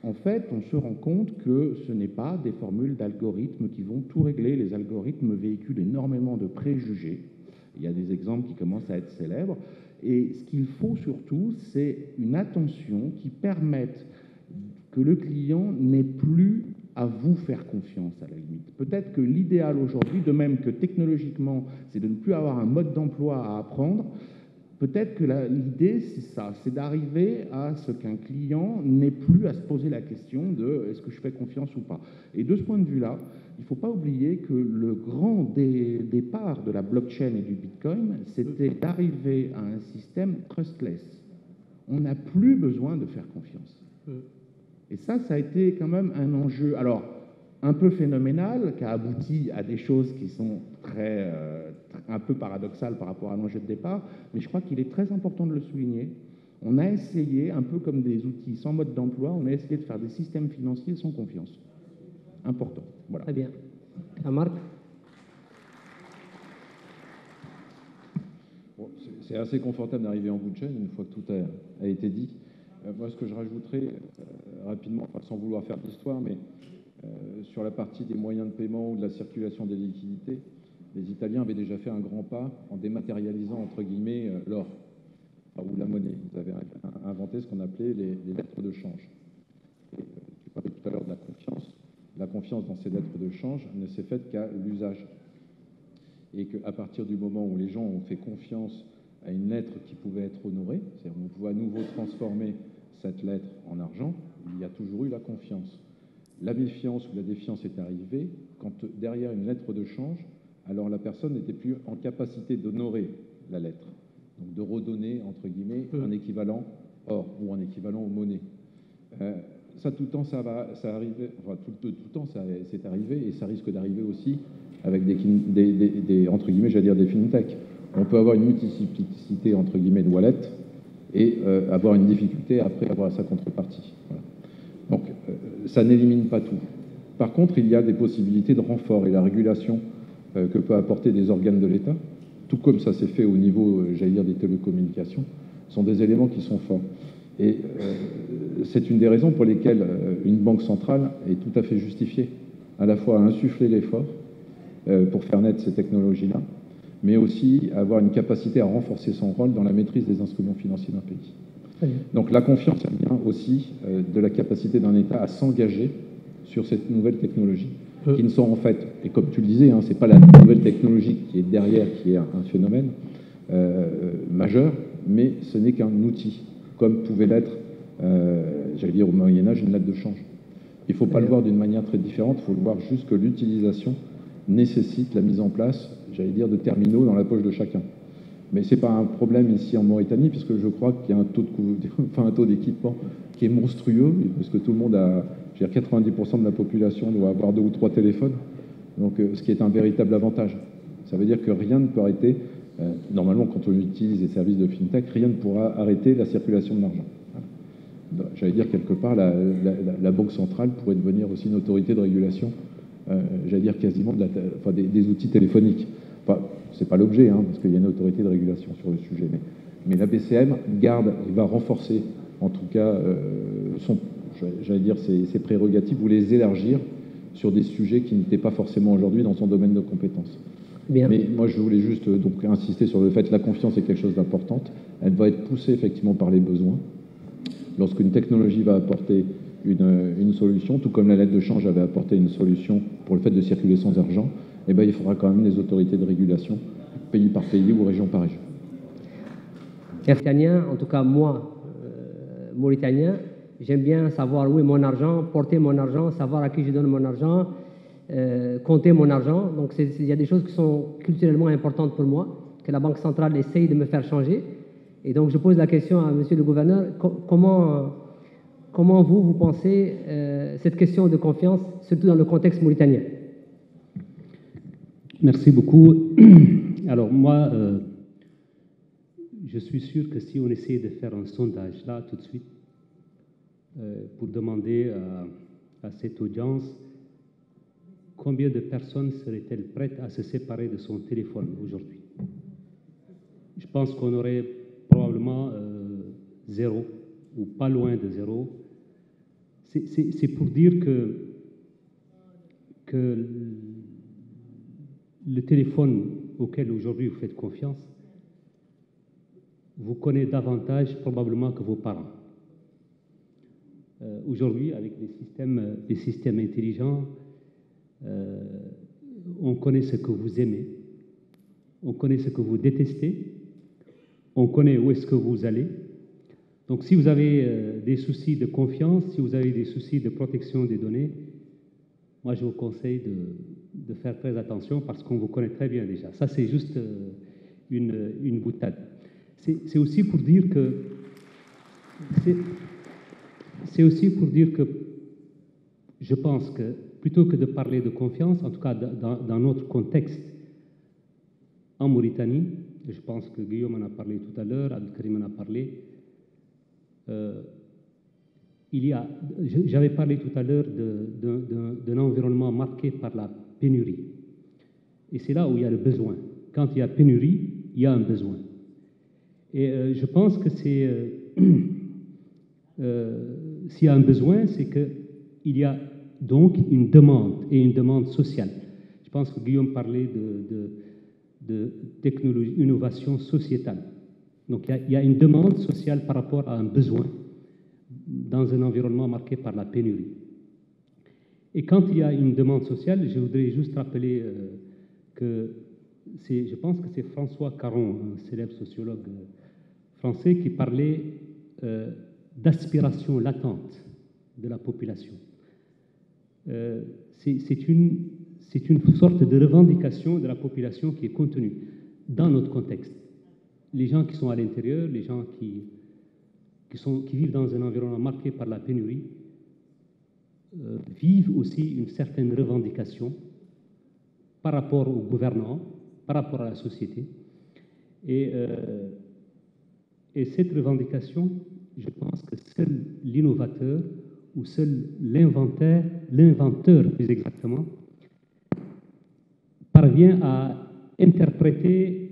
En fait, on se rend compte que ce n'est pas des formules d'algorithmes qui vont tout régler. Les algorithmes véhiculent énormément de préjugés. Il y a des exemples qui commencent à être célèbres. Et ce qu'il faut surtout, c'est une attention qui permette que le client n'ait plus à vous faire confiance, à la limite. Peut-être que l'idéal aujourd'hui, de même que technologiquement, c'est de ne plus avoir un mode d'emploi à apprendre. Peut-être que l'idée, c'est ça, c'est d'arriver à ce qu'un client n'ait plus à se poser la question de est-ce que je fais confiance ou pas. Et de ce point de vue-là, il ne faut pas oublier que le grand départ de la blockchain et du Bitcoin, c'était d'arriver à un système trustless. On n'a plus besoin de faire confiance. Et ça a été quand même un enjeu, alors un peu phénoménal, qui a abouti à des choses qui sont un peu paradoxales par rapport à l'enjeu de départ, mais je crois qu'il est très important de le souligner. On a essayé, un peu comme des outils sans mode d'emploi, on a essayé de faire des systèmes financiers sans confiance. Important. Voilà. Très bien. Marc? Bon, c'est assez confortable d'arriver en bout de chaîne, une fois que tout a été dit. Moi, ce que je rajouterais rapidement, enfin, sans vouloir faire d'histoire, mais sur la partie des moyens de paiement ou de la circulation des liquidités, les Italiens avaient déjà fait un grand pas en dématérialisant, entre guillemets, l'or ou la monnaie. Ils avaient inventé ce qu'on appelait les lettres de change. Et, tu parlais tout à l'heure de la confiance. La confiance dans ces lettres de change ne s'est faite qu'à l'usage. Et qu'à partir du moment où les gens ont fait confiance à une lettre qui pouvait être honorée, c'est-à-dire qu'on pouvait à nouveau transformer cette lettre en argent, il y a toujours eu la confiance. La méfiance ou la défiance est arrivée quand derrière une lettre de change, alors la personne n'était plus en capacité d'honorer la lettre, donc de redonner, entre guillemets, un équivalent or ou un équivalent aux monnaies. Ça, tout le temps, ça arriver, enfin, tout le temps, c'est arrivé, et ça risque d'arriver aussi avec des entre guillemets, j'allais dire des fintechs. On peut avoir une multiplicité, entre guillemets, de wallets et avoir une difficulté après avoir sa contrepartie. Voilà. Donc, ça n'élimine pas tout. Par contre, il y a des possibilités de renfort, et la régulation que peut apporter des organes de l'État, tout comme ça s'est fait au niveau, j'allais dire, des télécommunications, sont des éléments qui sont forts. Et c'est une des raisons pour lesquelles une banque centrale est tout à fait justifiée, à la fois à insuffler l'effort pour faire naître ces technologies-là, mais aussi avoir une capacité à renforcer son rôle dans la maîtrise des instruments financiers d'un pays. Donc la confiance, elle vient aussi de la capacité d'un État à s'engager sur cette nouvelle technologie, qui ne sont en fait, et comme tu le disais, hein, c'est pas la nouvelle technologie qui est derrière qui est un phénomène majeur, mais ce n'est qu'un outil, comme pouvait l'être, j'allais dire au Moyen-Âge, une lettre de change. Il ne faut pas le voir d'une manière très différente, il faut le voir juste que l'utilisation nécessite la mise en place, j'allais dire, de terminaux dans la poche de chacun. Mais ce n'est pas un problème ici en Mauritanie, puisque je crois qu'il y a un taux d'équipement qui est monstrueux, parce que tout le monde a, je veux dire, 90% de la population doit avoir 2 ou 3 téléphones, donc ce qui est un véritable avantage. Ça veut dire que rien ne peut arrêter, normalement quand on utilise les services de fintech, rien ne pourra arrêter la circulation de l'argent. Voilà. J'allais dire quelque part, la Banque centrale pourrait devenir aussi une autorité de régulation, j'allais dire quasiment des outils téléphoniques. Enfin, c'est pas l'objet, hein, parce qu'il y a une autorité de régulation sur le sujet, mais la BCM garde et va renforcer, en tout cas, j'allais dire ses prérogatives, ou les élargir sur des sujets qui n'étaient pas forcément aujourd'hui dans son domaine de compétences. Bien. Mais moi, je voulais juste donc insister sur le fait que la confiance est quelque chose d'important. Elle va être poussée effectivement par les besoins. Lorsqu'une technologie va apporter une solution, tout comme la lettre de change avait apporté une solution pour le fait de circuler sans argent, eh bien, il faudra quand même des autorités de régulation, pays par pays ou région par région. Mauritanien, en tout cas moi, Mauritanien, j'aime bien savoir où est mon argent, porter mon argent, savoir à qui je donne mon argent, compter mon argent. Donc il y a des choses qui sont culturellement importantes pour moi, que la Banque centrale essaye de me faire changer. Et donc je pose la question à Monsieur le Gouverneur, comment vous pensez cette question de confiance, surtout dans le contexte mauritanien? Merci beaucoup. Alors moi, je suis sûr que si on essaie de faire un sondage là tout de suite, pour demander à cette audience combien de personnes seraient-elles prêtes à se séparer de son téléphone aujourd'hui? Je pense qu'on aurait probablement zéro, ou pas loin de zéro. C'est pour dire que le téléphone auquel aujourd'hui vous faites confiance vous connaît davantage probablement que vos parents. Aujourd'hui, avec les systèmes intelligents, on connaît ce que vous aimez, on connaît ce que vous détestez, on connaît où est-ce que vous allez. Donc si vous avez des soucis de confiance, si vous avez des soucis de protection des données, moi je vous conseille de faire très attention parce qu'on vous connaît très bien déjà. Ça c'est juste une boutade. C'est aussi pour dire que je pense que plutôt que de parler de confiance, en tout cas dans notre contexte en Mauritanie, je pense que Guillaume en a parlé tout à l'heure, Abdelkarim en a parlé, j'avais parlé tout à l'heure d'un environnement marqué par la pénurie. Et c'est là où il y a le besoin. Quand il y a pénurie, il y a un besoin. Et je pense que s'il y a un besoin, c'est qu'il y a donc une demande, et une demande sociale. Je pense que Guillaume parlait de technologie, innovation sociétale. Donc il y a une demande sociale par rapport à un besoin dans un environnement marqué par la pénurie. Et quand il y a une demande sociale, je voudrais juste rappeler je pense que c'est François Caron, un célèbre sociologue français, qui parlait d'aspiration latente de la population. C'est une sorte de revendication de la population qui est contenue dans notre contexte. Les gens qui sont à l'intérieur, les gens qui vivent dans un environnement marqué par la pénurie, vivent aussi une certaine revendication par rapport au gouvernement, par rapport à la société. Et cette revendication, je pense que seul l'innovateur, ou seul l'inventeur plus exactement, parvient à interpréter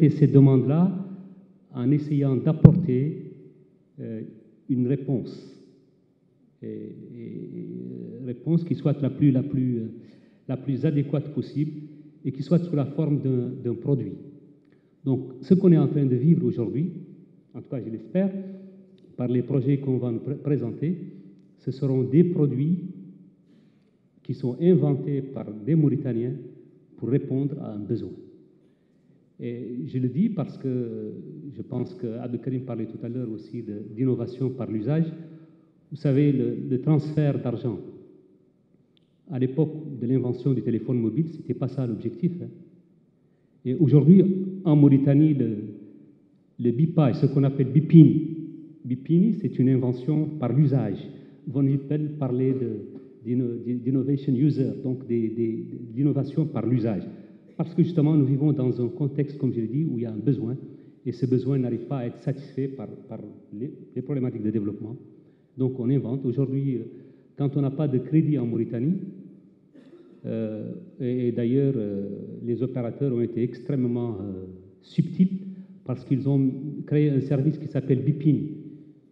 ces demandes-là en essayant d'apporter une réponse, réponse qui soit la plus adéquate possible et qui soit sous la forme d'un produit. Donc, ce qu'on est en train de vivre aujourd'hui, en tout cas je l'espère, par les projets qu'on va nous présenter, ce seront des produits qui sont inventés par des Mauritaniens pour répondre à un besoin. Et je le dis parce que je pense qu'Abdelkarim parlait tout à l'heure aussi d'innovation par l'usage. Vous savez, le transfert d'argent, à l'époque de l'invention du téléphone mobile, ce n'était pas ça l'objectif. Hein. Et aujourd'hui, en Mauritanie, le BIPA, ce qu'on appelle BIPINI, c'est une invention par l'usage. Von Hippel parlait d'innovation user, donc d'innovation par l'usage. Parce que justement, nous vivons dans un contexte, comme je l'ai dit, où il y a un besoin, et ce besoin n'arrive pas à être satisfait par les problématiques de développement. Donc on invente. Aujourd'hui, quand on n'a pas de crédit en Mauritanie, et d'ailleurs, les opérateurs ont été extrêmement subtils, parce qu'ils ont créé un service qui s'appelle BIPINI.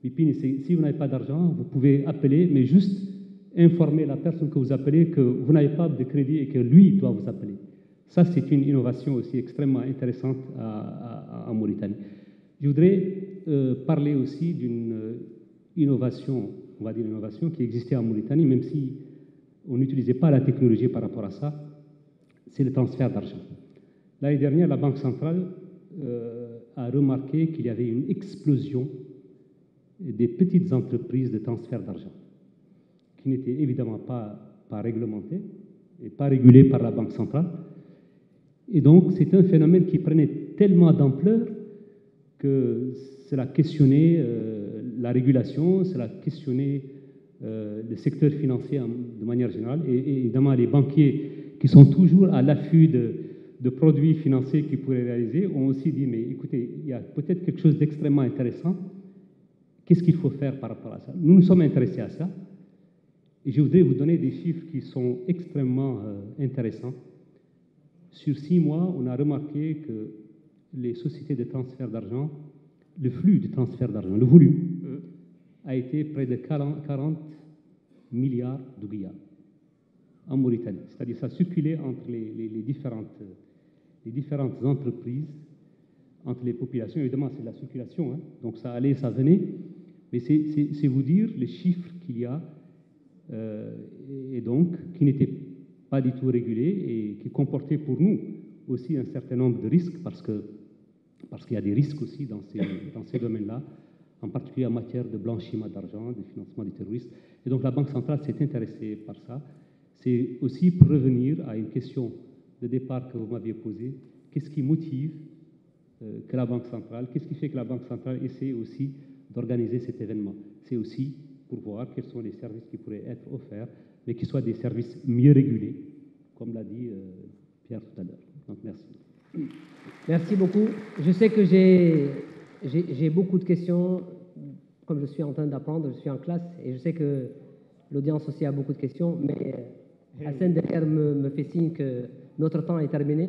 BIPINI, c'est si vous n'avez pas d'argent, vous pouvez appeler, mais juste informer la personne que vous appelez que vous n'avez pas de crédit et que lui doit vous appeler. Ça, c'est une innovation aussi extrêmement intéressante en Mauritanie. Je voudrais parler aussi d'une innovation, on va dire innovation, qui existait en Mauritanie, même si on n'utilisait pas la technologie par rapport à ça, c'est le transfert d'argent. L'année dernière, la Banque centrale a remarqué qu'il y avait une explosion des petites entreprises de transfert d'argent, qui n'étaient évidemment pas réglementées et pas régulées par la Banque centrale. Et donc, c'est un phénomène qui prenait tellement d'ampleur que cela questionnait la régulation, cela questionnait le secteur financier de manière générale. Et évidemment, les banquiers qui sont toujours à l'affût de produits financiers qu'ils pourraient réaliser ont aussi dit, mais écoutez, il y a peut-être quelque chose d'extrêmement intéressant. Qu'est-ce qu'il faut faire par rapport à ça? Nous nous sommes intéressés à ça. Et je voudrais vous donner des chiffres qui sont extrêmement intéressants. Sur 6 mois, on a remarqué que les sociétés de transfert d'argent, le flux de transfert d'argent, le volume, a été près de 40 milliards d'ouguiyas en Mauritanie. C'est-à-dire ça circulait entre les différentes entreprises, entre les populations. Évidemment, c'est de la circulation, hein, donc ça allait, ça venait. Mais c'est vous dire les chiffres qu'il y a, et donc qui n'étaient pas du tout régulés et qui comportaient pour nous aussi un certain nombre de risques, parce qu'il y a des risques aussi dans ces domaines-là, en particulier en matière de blanchiment d'argent, de financement du terrorisme. Et donc la Banque centrale s'est intéressée par ça. C'est aussi pour revenir à une question de départ que vous m'aviez posée. Qu'est-ce qui motive que la Banque centrale, qu'est-ce qui fait que la Banque centrale essaie aussi d'organiser cet événement? C'est aussi pour voir quels sont les services qui pourraient être offerts, mais qui soient des services mieux régulés, comme l'a dit Pierre tout à l'heure. Donc merci. Merci beaucoup. Je sais que j'ai beaucoup de questions. Comme je suis en train d'apprendre, je suis en classe, et je sais que l'audience aussi a beaucoup de questions, mais Hassan derrière me fait signe que notre temps est terminé.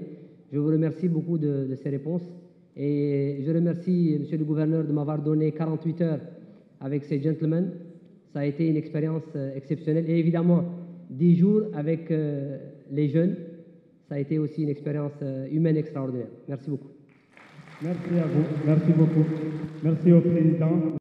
Je vous remercie beaucoup de ces réponses, et je remercie Monsieur le Gouverneur de m'avoir donné 48 heures avec ces gentlemen. Ça a été une expérience exceptionnelle, et évidemment 10 jours avec les jeunes. Ça a été aussi une expérience humaine extraordinaire. Merci beaucoup. Merci à vous. Merci beaucoup. Merci au Président.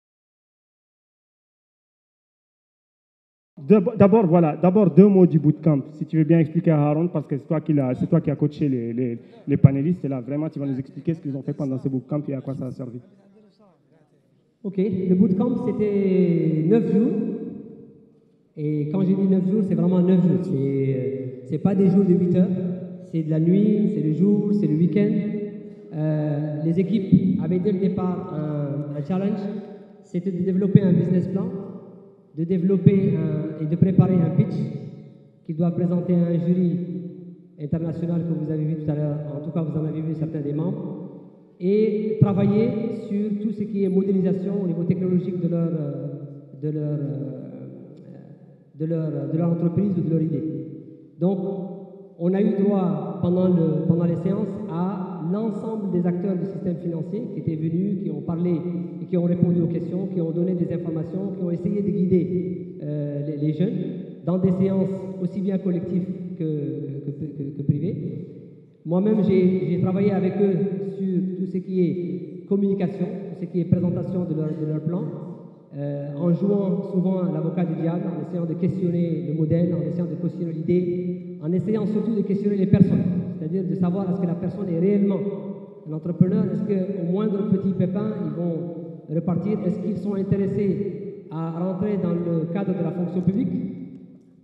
D'abord 2 mots du bootcamp, si tu veux bien expliquer à Haroun, parce que c'est toi qui as coaché les panélistes, et là vraiment tu vas nous expliquer ce qu'ils ont fait pendant ce bootcamp et à quoi ça a servi. Ok, le bootcamp c'était 9 jours, et quand j'ai dit 9 jours, c'est vraiment 9 jours, c'est pas des jours de 8 heures, c'est de la nuit, c'est le jour, c'est le week-end. Les équipes avaient dès le départ un challenge, c'était de développer un business plan, de développer et de préparer un pitch qu'ils doivent présenter à un jury international que vous avez vu tout à l'heure, en tout cas vous en avez vu certains des membres, et travailler sur tout ce qui est modélisation au niveau technologique de leur entreprise ou de leur idée. Donc, on a eu droit pendant les séances à l'ensemble des acteurs du système financier qui étaient venus, qui ont parlé et qui ont répondu aux questions, qui ont donné des informations, qui ont essayé de guider les jeunes dans des séances aussi bien collectives que privées. Moi-même, j'ai travaillé avec eux sur tout ce qui est communication, tout ce qui est présentation de leur plan, en jouant souvent l'avocat du diable, en essayant de questionner le modèle, en essayant de questionner l'idée, en essayant surtout de questionner les personnes, c'est-à-dire de savoir est-ce que la personne est réellement un entrepreneur, est-ce qu'au moindre petit pépin, ils vont repartir, est-ce qu'ils sont intéressés à rentrer dans le cadre de la fonction publique,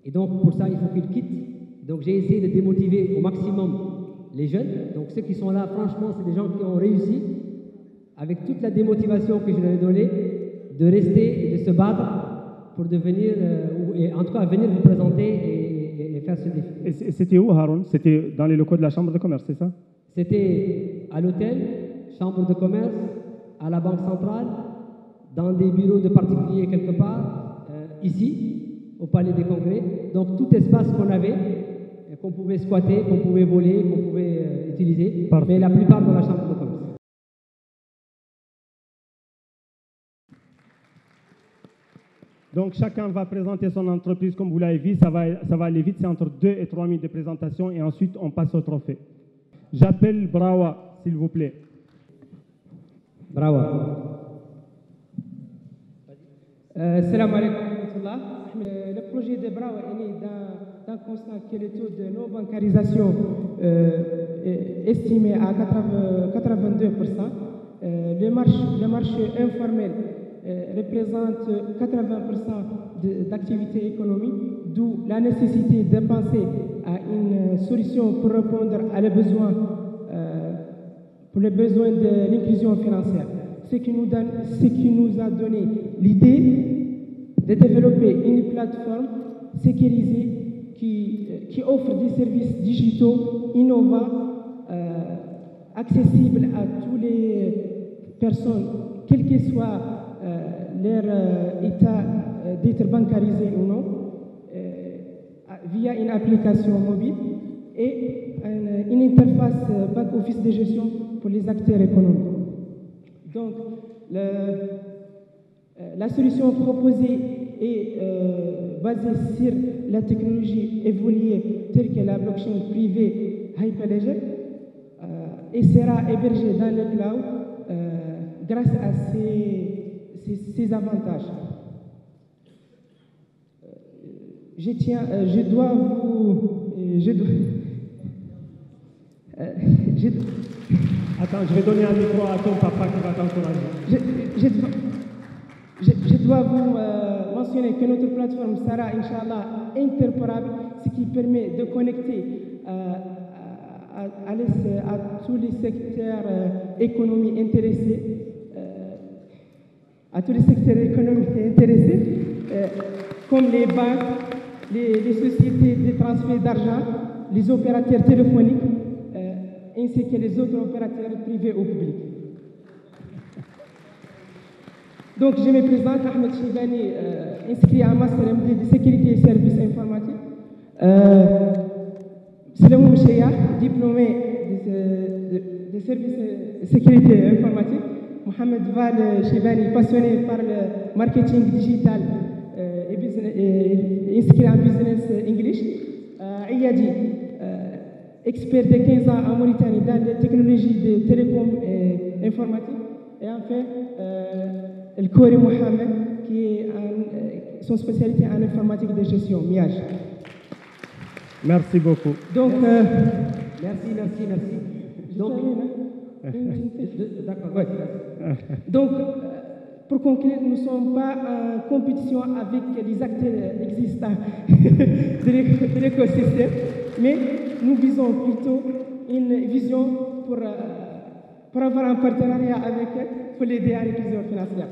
et donc pour ça, il faut qu'ils quittent. Donc j'ai essayé de démotiver au maximum les jeunes. Donc ceux qui sont là, franchement, c'est des gens qui ont réussi, avec toute la démotivation que je leur ai donnée, de rester et de se battre pour devenir, et en tout cas venir vous présenter et faire ce défi. Et c'était où, Haroun? C'était dans les locaux de la Chambre de commerce, c'est ça? C'était à l'hôtel, Chambre de commerce, à la Banque centrale, dans des bureaux de particuliers quelque part, ici, au Palais des Congrès. Donc tout espace qu'on avait, qu'on pouvait squatter, qu'on pouvait voler, qu'on pouvait utiliser, mais la plupart dans la Chambre de commerce. Donc chacun va présenter son entreprise comme vous l'avez vu, ça va aller vite, c'est entre 2 et 3 minutes de présentation et ensuite on passe au trophée. J'appelle Brawa, s'il vous plaît. Brawa. Salam alaikum wa rahmatullah. Le projet de Brawa est né d'un constat que le taux de non-bancarisation estimé à 82%. Le marché informel représente 80% d'activité économique, d'où la nécessité de penser à une solution pour répondre à les besoins de l'inclusion financière. Ce qui nous a donné l'idée de développer une plateforme sécurisée qui offre des services digitaux innovants, accessibles à toutes les personnes, quel que soit leur état d'être bancarisé ou non. via une application mobile et une interface back-office de gestion pour les acteurs économiques. Donc, la solution proposée est basée sur la technologie évoluée telle que la blockchain privée Hyperledger et sera hébergée dans le cloud grâce à ces avantages. Je dois Attends, je vais donner un micro à ton papa qui va t'encourager. Je dois vous mentionner que notre plateforme sera, Inch'Allah, interopérable, ce qui permet de connecter à tous les secteurs économiques intéressés, comme les banques, les sociétés de transfert d'argent, les opérateurs téléphoniques, ainsi que les autres opérateurs privés ou publics. Donc, je me présente, Ahmed Chibani, inscrit en Master MD de sécurité et services informatiques. Selemou Mcheya, diplômé de services de sécurité informatique. Mohamed Val Chibani, passionné par le marketing digital et inscrit en business English. Ayadi, expert de 15 ans en Mauritanie dans les technologies de télécom et informatique. Et enfin, El Khoury Mohamed, qui est son spécialité en informatique de gestion, MIAG. Merci beaucoup. Donc, merci. Donc, d'accord, ouais. Donc, pour conclure, nous ne sommes pas en compétition avec les acteurs existants de l'écosystème, mais nous visons plutôt une vision pour avoir un partenariat avec eux pour l'aider à l'inclusion financière.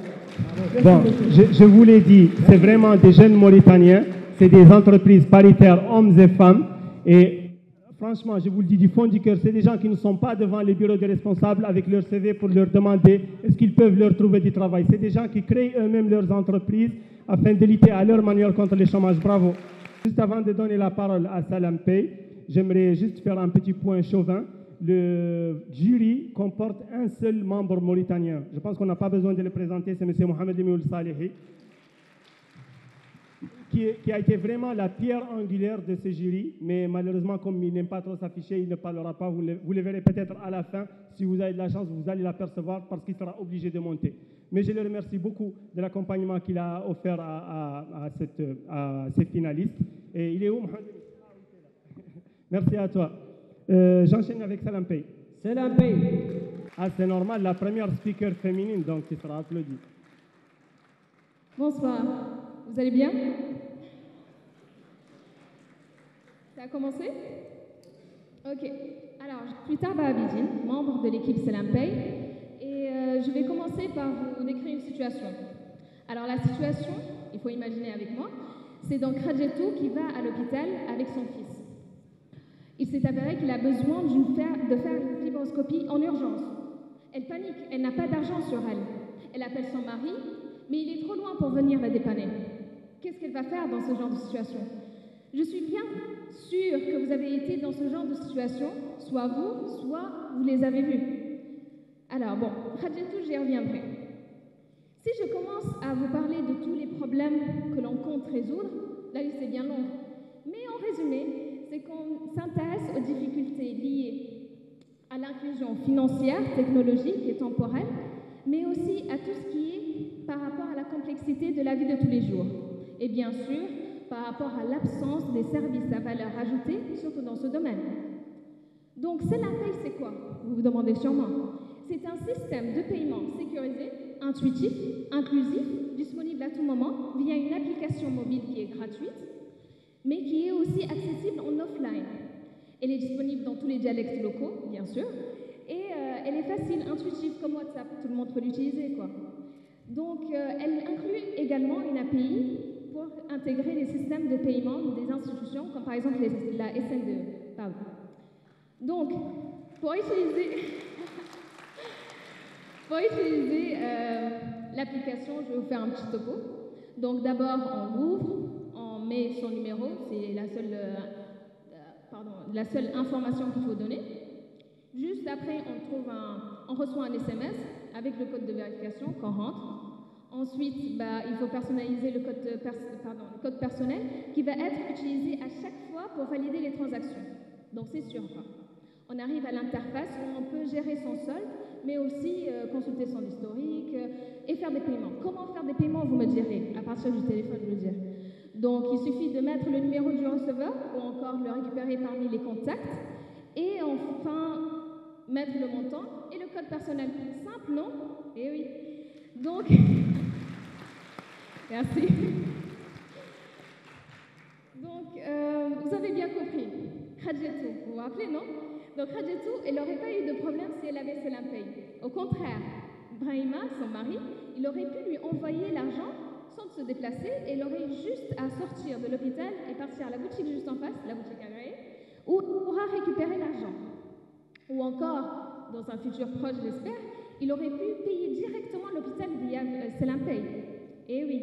Bon, je vous l'ai dit, c'est vraiment des jeunes Mauritaniens, c'est des entreprises paritaires, hommes et femmes, et franchement, je vous le dis du fond du cœur, c'est des gens qui ne sont pas devant les bureaux des responsables avec leur CV pour leur demander est-ce qu'ils peuvent leur trouver du travail. C'est des gens qui créent eux-mêmes leurs entreprises afin de lutter à leur manière contre le chômage. Bravo. Juste avant de donner la parole à Salam Pay, j'aimerais juste faire un petit point chauvin. Le jury comporte un seul membre mauritanien. Je pense qu'on n'a pas besoin de le présenter, c'est M. Mohamed Lemioul Salihi, qui a été vraiment la pierre angulaire de ce jury, mais malheureusement, comme il n'aime pas trop s'afficher, il ne parlera pas. Vous le verrez peut-être à la fin. Si vous avez de la chance, vous allez l'apercevoir parce qu'il sera obligé de monter. Mais je le remercie beaucoup de l'accompagnement qu'il a offert à ces finalistes. Et il est où, Mohamed? Merci à toi. J'enchaîne avec Salam Pay. Salam Pay. Ah, c'est normal, la première speaker féminine, donc qui sera applaudie. Bonsoir. Vous allez bien? Ça a commencé? Ok. Alors, je suis Tarba Abidine, membre de l'équipe Salam Pay, et je vais commencer par vous décrire une situation. Alors, la situation, il faut imaginer avec moi, c'est donc Khadjetou qui va à l'hôpital avec son fils. Il s'est avéré qu'il a besoin de faire une fibroscopie en urgence. Elle panique, elle n'a pas d'argent sur elle. Elle appelle son mari, mais il est trop loin pour venir la dépanner. Qu'est-ce qu'elle va faire dans ce genre de situation? Je suis bien sûre que vous avez été dans ce genre de situation, soit vous les avez vus. Alors bon, Khadjetou, j'y reviendrai. Si je commence à vous parler de tous les problèmes que l'on compte résoudre, la liste est bien longue. Mais en résumé, c'est qu'on s'intéresse aux difficultés liées à l'inclusion financière, technologique et temporelle, mais aussi à tout ce qui est par rapport à la complexité de la vie de tous les jours. Et bien sûr, par rapport à l'absence des services à valeur ajoutée, surtout dans ce domaine. Donc, Salam Pay, c'est quoi? Vous vous demandez sûrement. C'est un système de paiement sécurisé, intuitif, inclusif, disponible à tout moment via une application mobile qui est gratuite, mais qui est aussi accessible en offline. Elle est disponible dans tous les dialectes locaux, bien sûr, et elle est facile, intuitive comme WhatsApp, tout le monde peut l'utiliser, quoi. Donc, elle inclut également une API pour intégrer les systèmes de paiement des institutions, comme par exemple la SN2. Pardon. Donc, pour utiliser l'application, je vais vous faire un petit topo. Donc, d'abord, on l'ouvre, on met son numéro, c'est la seule information qu'il faut donner. Juste après, on reçoit un SMS avec le code de vérification qu'on rentre. Ensuite, il faut personnaliser le code personnel qui va être utilisé à chaque fois pour valider les transactions. Donc c'est sûr. On arrive à l'interface où on peut gérer son solde, mais aussi consulter son historique et faire des paiements. Comment faire des paiements, vous me direz, à partir du téléphone, je veux dire. Donc il suffit de mettre le numéro du receveur ou encore le récupérer parmi les contacts et enfin mettre le montant et le code personnel. Simple, non? Eh oui. Donc, merci. Donc, vous avez bien compris. Khadjetou, vous vous rappelez, non? Donc, Khadjetou, elle n'aurait pas eu de problème si elle avait Selampay. Au contraire, Brahima, son mari, il aurait pu lui envoyer l'argent sans se déplacer et il aurait juste à sortir de l'hôpital et partir à la boutique juste en face, la boutique agréée, où il pourra récupérer l'argent. Ou encore, dans un futur proche, j'espère, il aurait pu payer directement l'hôpital via Selampay. Eh oui.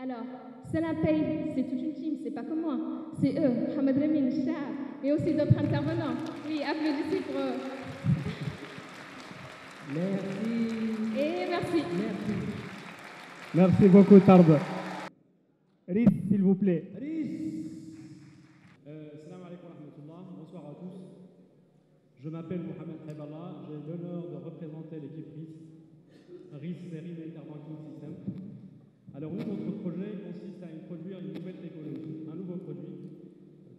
Alors, Selampay, c'est toute une team, c'est pas comme moi. C'est eux, Mohamed Ramin, Shah, et aussi d'autres intervenants. Oui, applaudissez pour eux. Merci. Et merci. Merci. Merci beaucoup, Tarb. Rhys, s'il vous plaît. Rhys. Salam alaikum wa rahmatullah. Bonsoir à tous. Je m'appelle Mohamed Khaibala. J'ai l'honneur de représenter l'équipe RIS, c'est Real Interbanking System. Alors nous, notre projet consiste à introduire une nouvelle technologie, un nouveau produit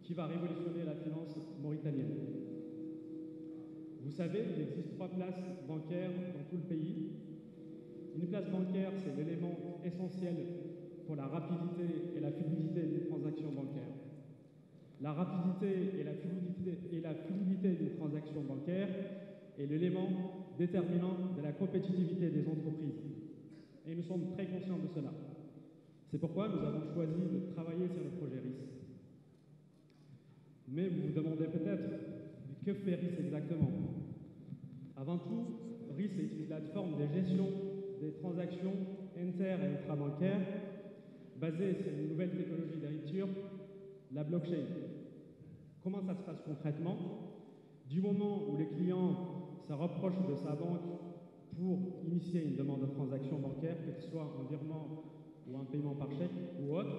qui va révolutionner la finance mauritanienne. Vous savez, il existe 3 places bancaires dans tout le pays. Une place bancaire, c'est l'élément essentiel pour la rapidité et la fluidité des transactions bancaires. La rapidité et la fluidité des transactions bancaires est l'élément déterminant de la compétitivité des entreprises. Et nous sommes très conscients de cela. C'est pourquoi nous avons choisi de travailler sur le projet RIS. Mais vous vous demandez peut-être, que fait RIS exactement? Avant tout, RIS est une plateforme de gestion des transactions inter- et intrabancaires basée sur une nouvelle technologie d'écriture, la blockchain. Comment ça se passe concrètement? Du moment où les clients se rapprochent de sa banque pour initier une demande de transaction bancaire, que ce soit un virement ou un paiement par chèque ou autre,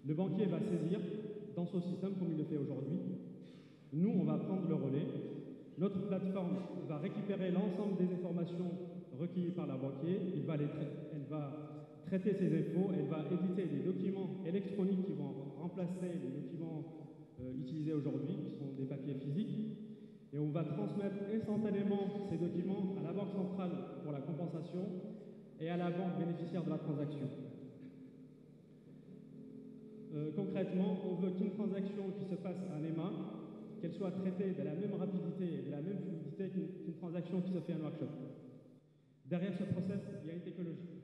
le banquier va saisir dans son système comme il le fait aujourd'hui. Nous, on va prendre le relais. Notre plateforme va récupérer l'ensemble des informations recueillies par la banquier. Elle va traiter ces infos, elle va éditer des documents électroniques qui vont remplacer les documents utilisés aujourd'hui, qui sont des papiers physiques. Et on va transmettre instantanément ces documents à la Banque centrale pour la compensation et à la banque bénéficiaire de la transaction. Concrètement, on veut qu'une transaction qui se passe à NEMA, qu'elle soit traitée de la même rapidité et de la même fluidité qu'une transaction qui se fait à Nouakchott. Derrière ce process, il y a une technologie.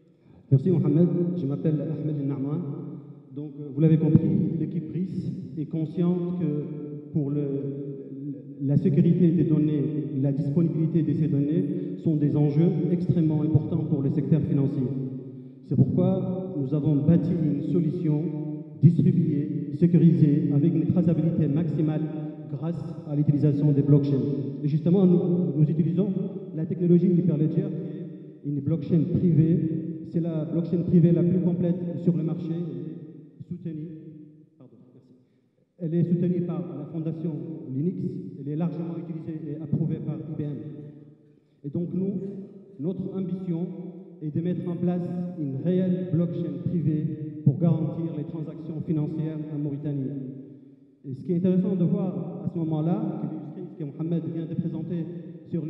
Merci Mohamed, je m'appelle Ahmed El-Na'man. Donc, vous l'avez compris, l'équipe RIS est consciente que pour la sécurité des données, la disponibilité de ces données sont des enjeux extrêmement importants pour le secteur financier. C'est pourquoi nous avons bâti une solution distribuée, sécurisée, avec une traçabilité maximale grâce à l'utilisation des blockchains. Et justement, nous utilisons la technologie Hyperledger, une blockchain privée. C'est la blockchain privée la plus complète sur le marché, Elle est soutenue par la fondation Linux, elle est largement utilisée et approuvée par IBM. Et donc notre ambition est de mettre en place une réelle blockchain privée pour garantir les transactions financières en Mauritanie. Et ce qui est intéressant de voir à ce moment-là, que Mohamed vient de présenter sur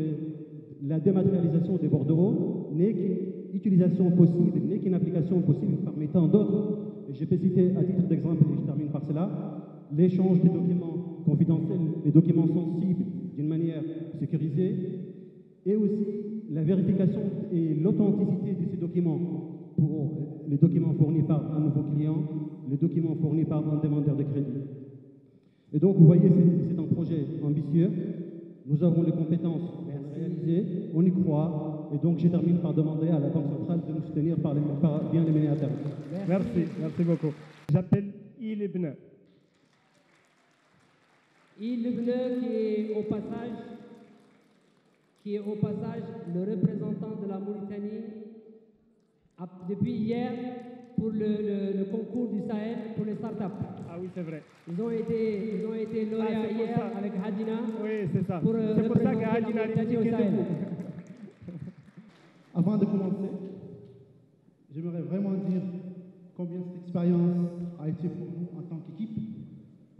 la dématérialisation des bordereaux, n'est qu'une utilisation possible, n'est qu'une application possible parmi tant d'autres. Je peux citer à titre d'exemple, et je termine par cela, l'échange des documents confidentiels, des documents sensibles d'une manière sécurisée, et aussi la vérification et l'authenticité de ces documents pour les documents fournis par un nouveau client, les documents fournis par un demandeur de crédit. Et donc, vous voyez, c'est un projet ambitieux. Nous avons les compétences pour le réaliser, on y croit, Et donc, je termine par demander à la Banque centrale de nous soutenir par bien les mener à terme. Merci beaucoup. J'appelle Ilibna. Ilibna qui est au passage le représentant de la Mauritanie depuis hier pour le concours du Sahel pour les startups. Ah oui, c'est vrai. Ils ont été lauréats hier avec Hadina. Oui, c'est ça. C'est pour ça que Hadina a été au Sahel. Avant de commencer, j'aimerais vraiment dire combien cette expérience a été pour nous en tant qu'équipe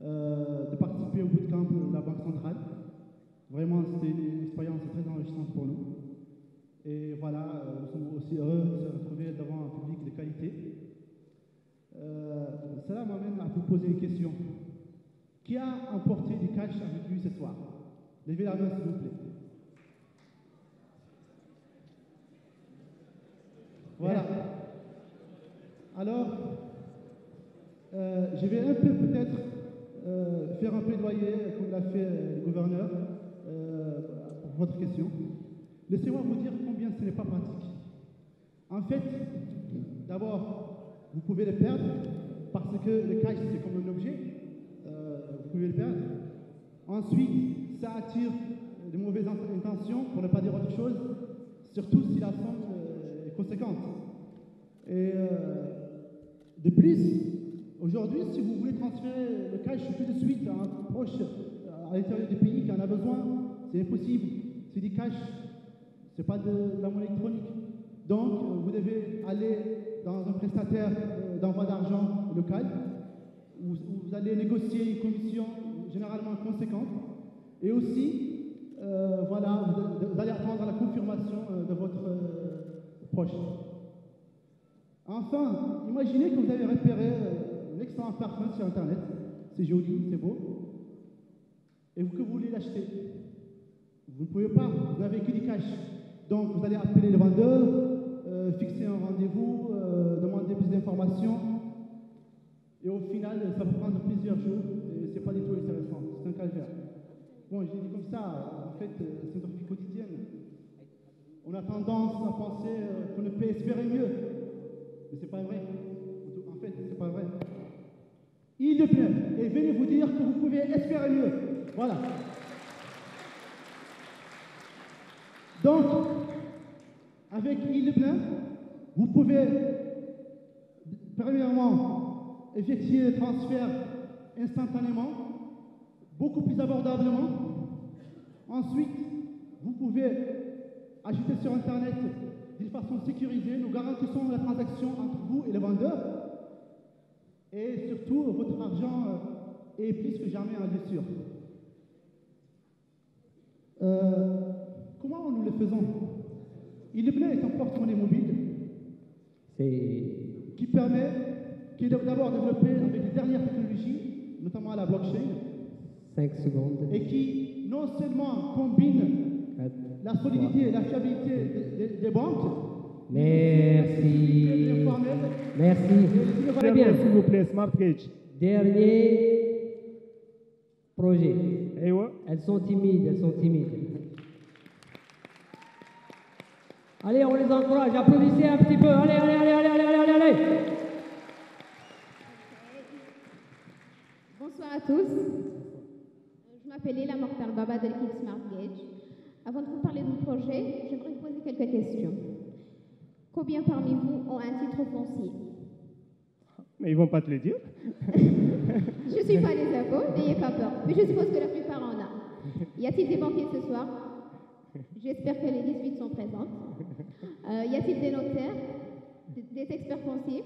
de participer au bootcamp de la Banque centrale. Vraiment, c'était une expérience très enrichissante pour nous. Et voilà, nous sommes aussi heureux de se retrouver devant un public de qualité. Cela m'amène à vous poser une question. Qui a emporté du cash avec lui ce soir? Levez la main, s'il vous plaît. Voilà. Alors, je vais un peu peut-être faire un plaidoyer, comme l'a fait le gouverneur, pour votre question. Laissez-moi vous dire combien ce n'est pas pratique. En fait, d'abord, vous pouvez le perdre parce que le cash, c'est comme un objet. Vous pouvez le perdre. Ensuite, ça attire de mauvaises intentions, pour ne pas dire autre chose, surtout si la somme est conséquente. Et de plus, aujourd'hui, si vous voulez transférer le cash tout de suite à un proche à l'intérieur du pays qui en a besoin, c'est impossible. C'est du cash, c'est pas de la monnaie électronique. Donc, vous devez aller dans un prestataire d'envoi d'argent local, où vous allez négocier une commission généralement conséquente. Et aussi, voilà, vous allez attendre la confirmation de votre proche. Enfin, imaginez que vous avez repéré un excellent parfum sur Internet. C'est joli, c'est beau. Et que vous voulez l'acheter. Vous ne pouvez pas, vous n'avez que du cash. Donc, vous allez appeler le vendeur, fixer un rendez-vous, demander plus d'informations. Et au final, ça va prendre plusieurs jours. Et ce n'est pas du tout intéressant. C'est un calvaire. Bon, je dis comme ça, en fait, c'est notre vie quotidienne. On a tendance à penser qu'on ne peut espérer mieux. Mais c'est pas vrai. En fait, c'est pas vrai. Il le plaît. Et venez vous dire que vous pouvez espérer mieux. Voilà. Donc, avec Il le plaît, vous pouvez, premièrement, effectuer le transfert instantanément, beaucoup plus abordablement. Ensuite, vous pouvez ajouter sur Internet d'une façon sécurisée. Nous garantissons la transaction entre vous et le vendeur. Et surtout, votre argent est plus que jamais en lieu sûr. Comment nous le faisons? Il le plaît est un porte-monnaie mobile qui est d'abord développé avec les dernières technologies, notamment la blockchain. 5 secondes. Et qui non seulement combine la solidité et la fiabilité des banques. Merci. Merci. Très bien. S'il vous plaît, SmartGage. Dernier projet. Elles sont timides, Allez, on les encourage. Applaudissez un petit peu. Allez. Bonsoir à tous. Je m'appelle Léla Mortal Baba de l'équipe SmartGage. Avant de vous parler de mon projet, j'aimerais vous poser quelques questions. Combien parmi vous ont un titre foncier? Mais ils ne vont pas te le dire. Je ne suis pas les impôts, n'ayez pas peur. Mais je suppose que la plupart en a. Y a-t-il des banquiers ce soir? J'espère que les 18 sont présentes. Y a-t-il des notaires, des experts fonciers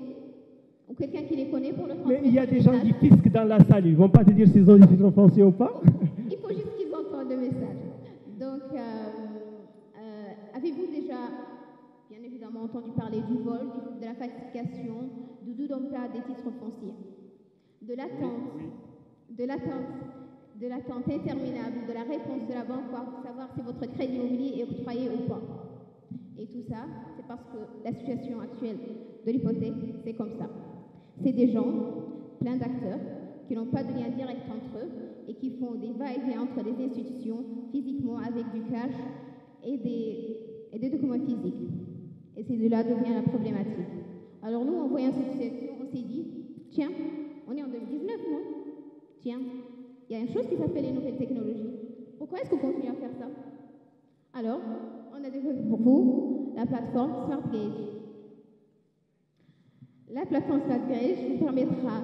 ou quelqu'un qui les connaît pour le transmettre? Mais il y a des gens du fisc dans la salle, ils ne vont pas te dire s'ils ont des titres fonciers ou pas? Il faut juste qu'ils entendent le message. Donc, avez-vous déjà, bien évidemment, entendu parler du vol, de la falsification, du doux d'emploi des titres fonciers, de l'attente interminable de la réponse de la banque pour savoir si votre crédit immobilier est octroyé ou pas. Et tout ça, c'est parce que la situation actuelle de l'hypothèque, c'est comme ça. C'est des gens, plein d'acteurs, qui n'ont pas de lien direct entre eux et qui font des va-et-vient entre les institutions, physiquement avec du cash et et des documents physiques. Et c'est de là devient la problématique. Alors nous, en voyant cette situation, on s'est dit, tiens, on est en 2019, non? Tiens, il y a une chose qui s'appelle les nouvelles technologies. Pourquoi est-ce qu'on continue à faire ça? Alors, on a développé pour vous la plateforme SmartGage. La plateforme SmartGage vous permettra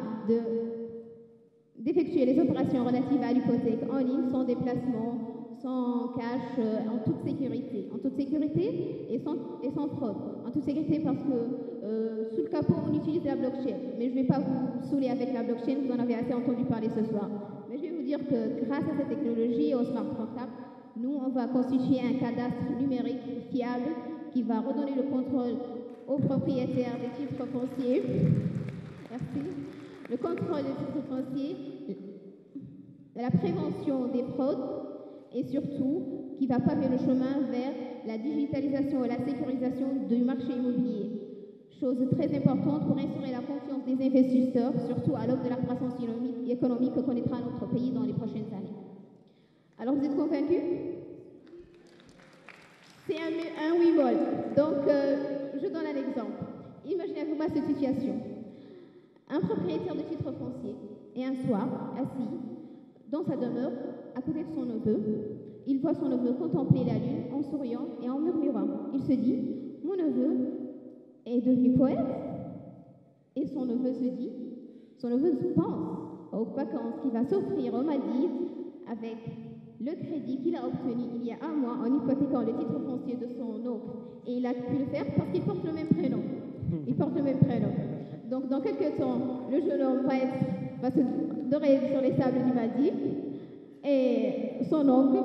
d'effectuer les opérations relatives à l'hypothèque en ligne sans déplacement, sans cash, en toute sécurité. En toute sécurité et sans fraude. En toute sécurité parce que sous le capot, on utilise la blockchain. Mais je ne vais pas vous saouler avec la blockchain, vous en avez assez entendu parler ce soir. Mais je vais vous dire que grâce à cette technologie et au smart contract, nous, on va constituer un cadastre numérique fiable qui va redonner le contrôle aux propriétaires des titres fonciers. Merci. Le contrôle des titres fonciers, la prévention des fraudes et surtout qui va paver le chemin vers la digitalisation et la sécurisation du marché immobilier. Chose très importante pour instaurer la confiance des investisseurs, surtout à l'aube de la croissance économique que connaîtra notre pays dans les prochaines années. Alors vous êtes convaincus? C'est un oui-moll. Donc je donne un exemple. Imaginez-vous cette situation. Un propriétaire de titre foncier est un soir assis dans sa demeure à côté de son neveu. Il voit son neveu contempler la lune en souriant et en murmurant. Il se dit, mon neveu est devenu poète. Et son neveu pense aux vacances qu'il va s'offrir aux Maldives avec le crédit qu'il a obtenu il y a un mois en hypothéquant le titre foncier de son oncle. Et il a pu le faire parce qu'il porte le même prénom. Il porte le même prénom. Donc dans quelques temps, le jeune homme va se dorer sur les sables du Maldives et son oncle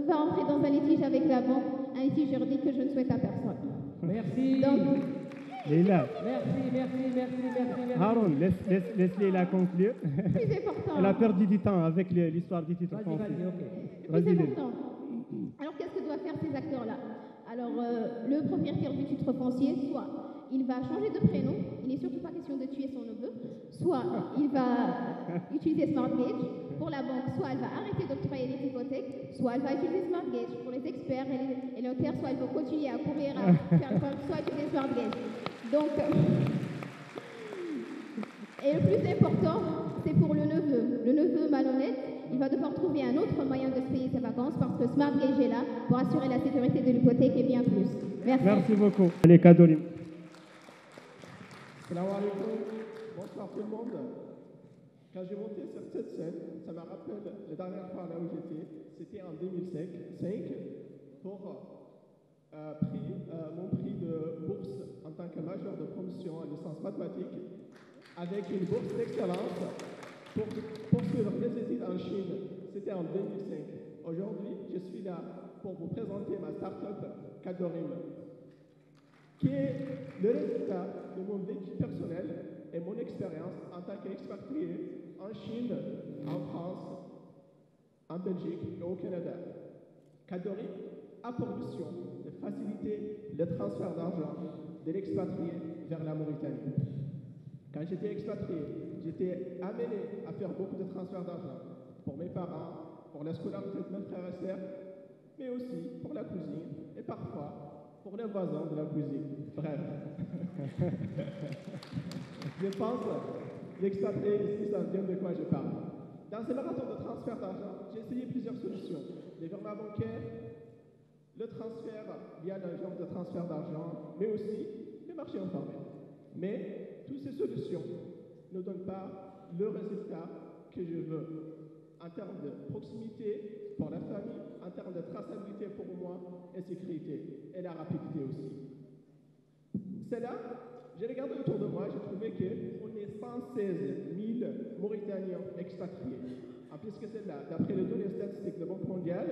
va entrer dans un litige avec la banque, un litige juridique que je ne souhaite à personne. Merci. Donc, Leïla. Merci. Haroun, laisse Leïla conclure. Plus important. Elle a perdu du temps avec l'histoire du titre foncier. Plus important. Alors qu'est-ce que doivent faire ces acteurs-là? Alors le propriétaire du titre foncier, soit il va changer de prénom, il n'est surtout pas question de tuer son neveu, soit il va utiliser SmartGage pour la banque, soit elle va arrêter d'octroyer les hypothèques, soit elle va utiliser SmartGage pour les experts et les notaires, soit elle va continuer à courir à faire le compte, soit utiliser SmartGage. Donc, et le plus important, c'est pour le neveu. Le neveu malhonnête, il va devoir trouver un autre moyen de se payer ses vacances parce que SmartGage est là pour assurer la sécurité de l'hypothèque et bien plus. Merci. Merci beaucoup. Allez, Kadorim. Salam alaikum. Bonsoir tout le monde. Quand j'ai monté sur cette scène, ça me rappelle la dernière fois là où j'étais, c'était en 2005 pour mon prix de bourse en tant que major de promotion en licence mathématique avec une bourse d'excellence pour poursuivre mes études en Chine. C'était en 2005. Aujourd'hui, je suis là pour vous présenter ma start-up Kadorim, qui est le résultat de mon vécu personnel et mon expérience en tant qu'expatrié en Chine, en France, en Belgique et au Canada. Kadorim a pour mission de faciliter le transfert d'argent de l'expatrié vers la Mauritanie. Quand j'étais expatrié, j'étais amené à faire beaucoup de transferts d'argent pour mes parents, pour la scolarité de mes frères et sœurs, mais aussi pour la cousine et parfois pour les voisins de la cuisine. Bref. Je pense que l'expatrié ici savent bien de quoi je parle. Dans ces marathons de transfert d'argent, j'ai essayé plusieurs solutions. Les virements bancaires, le transfert via l'agence de transfert d'argent, mais aussi les marchés informels. Mais toutes ces solutions ne donnent pas le résultat que je veux en termes de proximité pour la famille, en termes de traçabilité pour moi et sécurité, et la rapidité aussi. C'est là, j'ai regardé autour de moi, j'ai trouvé qu'on est 116 000 Mauritaniens expatriés. En plus que c'est là, d'après les données statistiques de la Banque mondiale,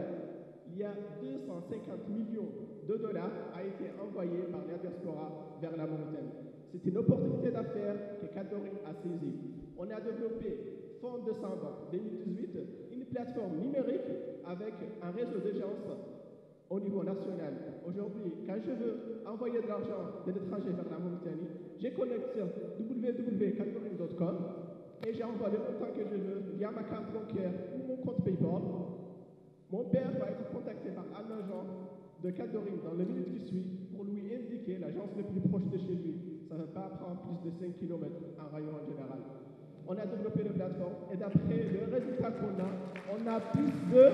il y a 250 millions de dollars a été envoyés par la diaspora vers la Mauritanie. C'est une opportunité d'affaires que Kadorim a saisie. On a développé Fonds 220 2018, une plateforme numérique avec un réseau d'agences au niveau national. Aujourd'hui, quand je veux envoyer de l'argent de l'étranger vers la Mauritanie, j'ai connecté sur www.kadorim.com et j'envoie le montant que je veux via ma carte bancaire ou mon compte PayPal. Mon père va être contacté par un agent de Kadorim dans les minutes qui suivent pour lui indiquer l'agence la plus proche de chez lui. Ça ne va pas prendre plus de 5 km en rayon en général. On a développé une plateforme et d'après le résultat qu'on a, on a plus de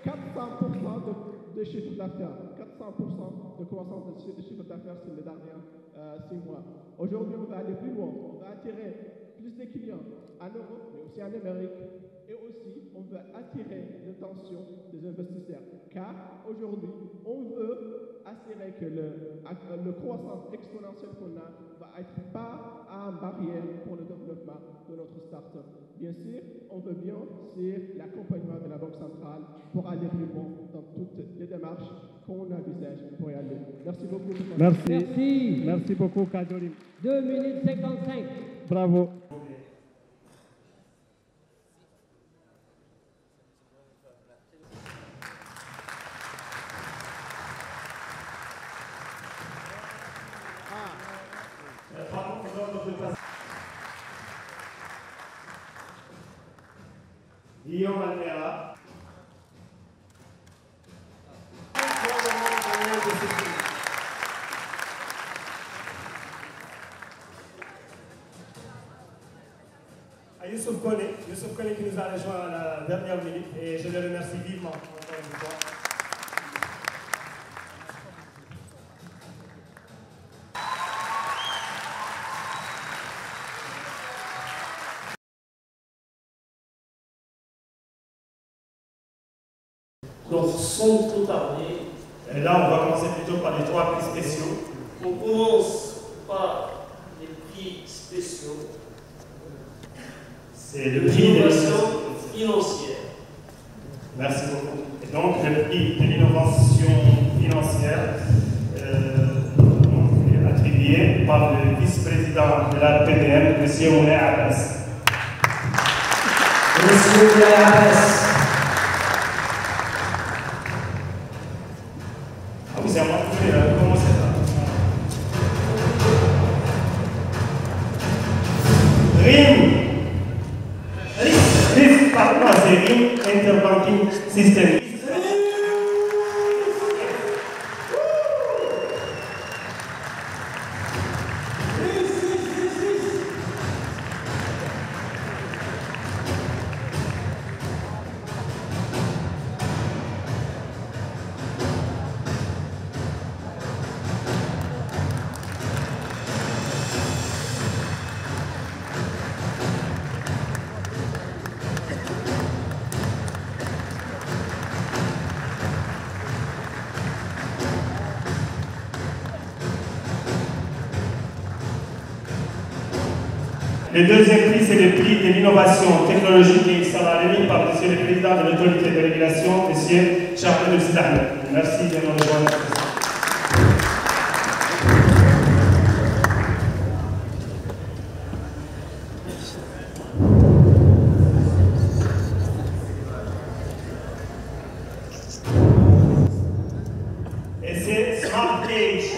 400% de chiffre d'affaires, 400% de croissance de chiffre d'affaires sur les derniers 6 mois. Aujourd'hui, on va aller plus loin. On va attirer plus de clients en Europe, mais aussi en Amérique. Et aussi, on veut attirer l'attention des investisseurs. Car aujourd'hui, on veut assurer que le croissance exponentielle qu'on a va être pas une barrière pour le développement de notre start-up. Bien sûr, on veut bien sur l'accompagnement de la Banque centrale pour aller plus loin dans toutes les démarches qu'on envisage pour y aller. Merci beaucoup. Merci. Merci beaucoup, Kadorim. 2 minutes 55. Bravo. Guillaume Almera. Youssouf Kone qui nous a rejoint à la dernière minute et je le remercie vivement encore une fois. Donc, sans trop tarder. Et là, on va commencer plutôt par les 3 prix spéciaux. On commence par les prix spéciaux. C'est le prix de l'innovation financière. Merci beaucoup. Et donc, le prix de l'innovation financière est attribué par le vice-président de la PDM, M. Moulay Abbas. Monsieur Moulay Abbas. C'est à moi de commencer là. RIM, pardon, c'est RIM Interbanking System. Le deuxième prix, c'est le prix de l'innovation technologique et il sera remis par M. le Président de l'autorité de régulation, M. Charles Abdel. Merci de nous rejoindre. Et c'est Smart Cage.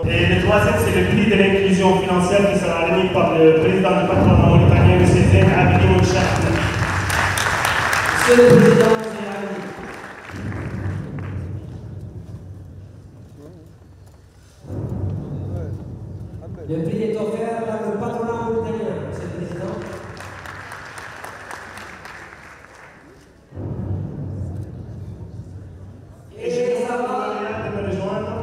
Et le troisième, c'est le prix de l'inclusion financière qui sera remis par le président du patronat mauritanien, M. Zain Abidi Mouchak. Monsieur le Président, le prix est offert par le patronat mauritanien, Monsieur le Président. Et je vous demande de me rejoindre.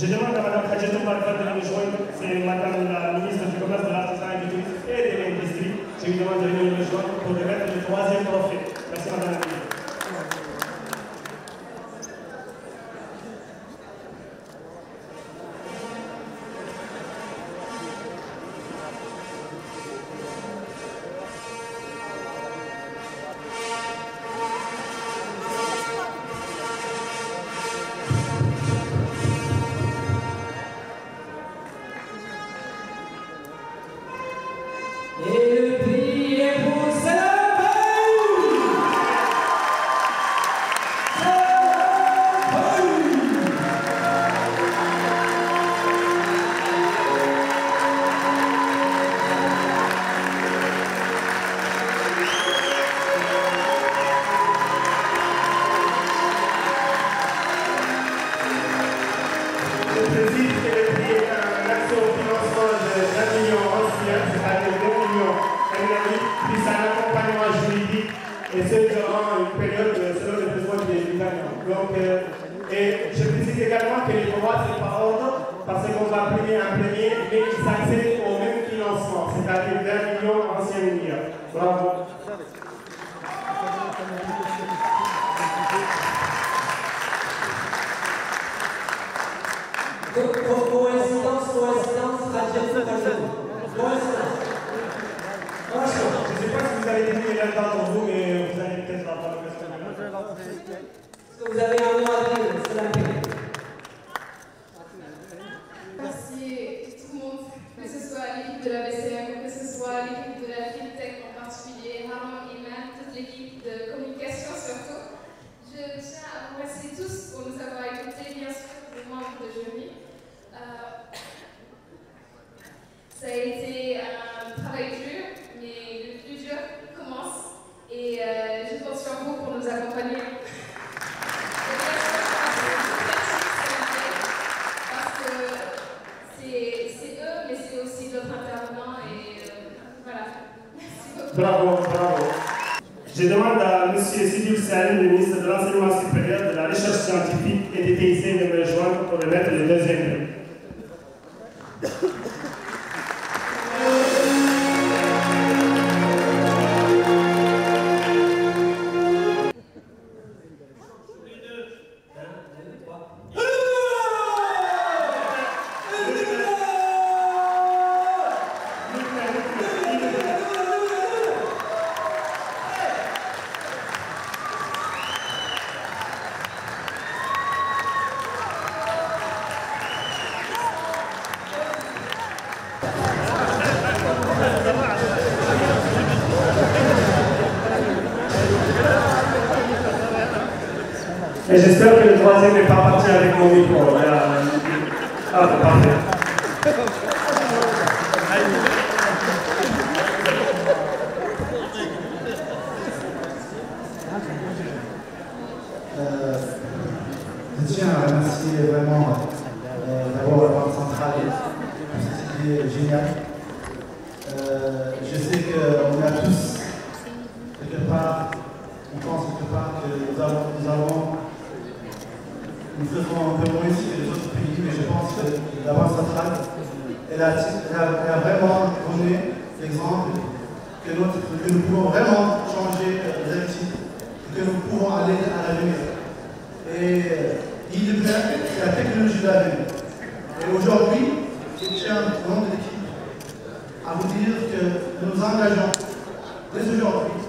Je demande à Mme Khadija Barka de nous rejoindre. C'est Mme la ministre du Commerce, de l'Artisanat et du Tourisme et de l'Industrie. Je lui demande de venir nous rejoindre pour remettre le 3e trophée. Merci Mme la ministre. Bravo, bravo. Je demande à M. Sidil Salim, le ministre de l'Enseignement supérieur, de la Recherche scientifique et des TIC de me rejoindre pour remettre le 2e prix. Et j'espère que le 3e n'est pas parti avec mon micro. Ah, parfait. Je tiens à remercier vraiment d'abord la Banque centrale pour cette idée géniale. Je sais qu'on a tous, quelque part, on pense quelque part que nous faisons un peu moins ici que les autres pays, mais je pense que la Banque centrale, elle a vraiment donné l'exemple que nous pouvons vraiment changer les habitudes et que nous pouvons aller à l'avenir. Et il est la technologie de l'avenir. Et aujourd'hui, je tiens au nom de l'équipe à vous dire que nous nous engageons dès aujourd'hui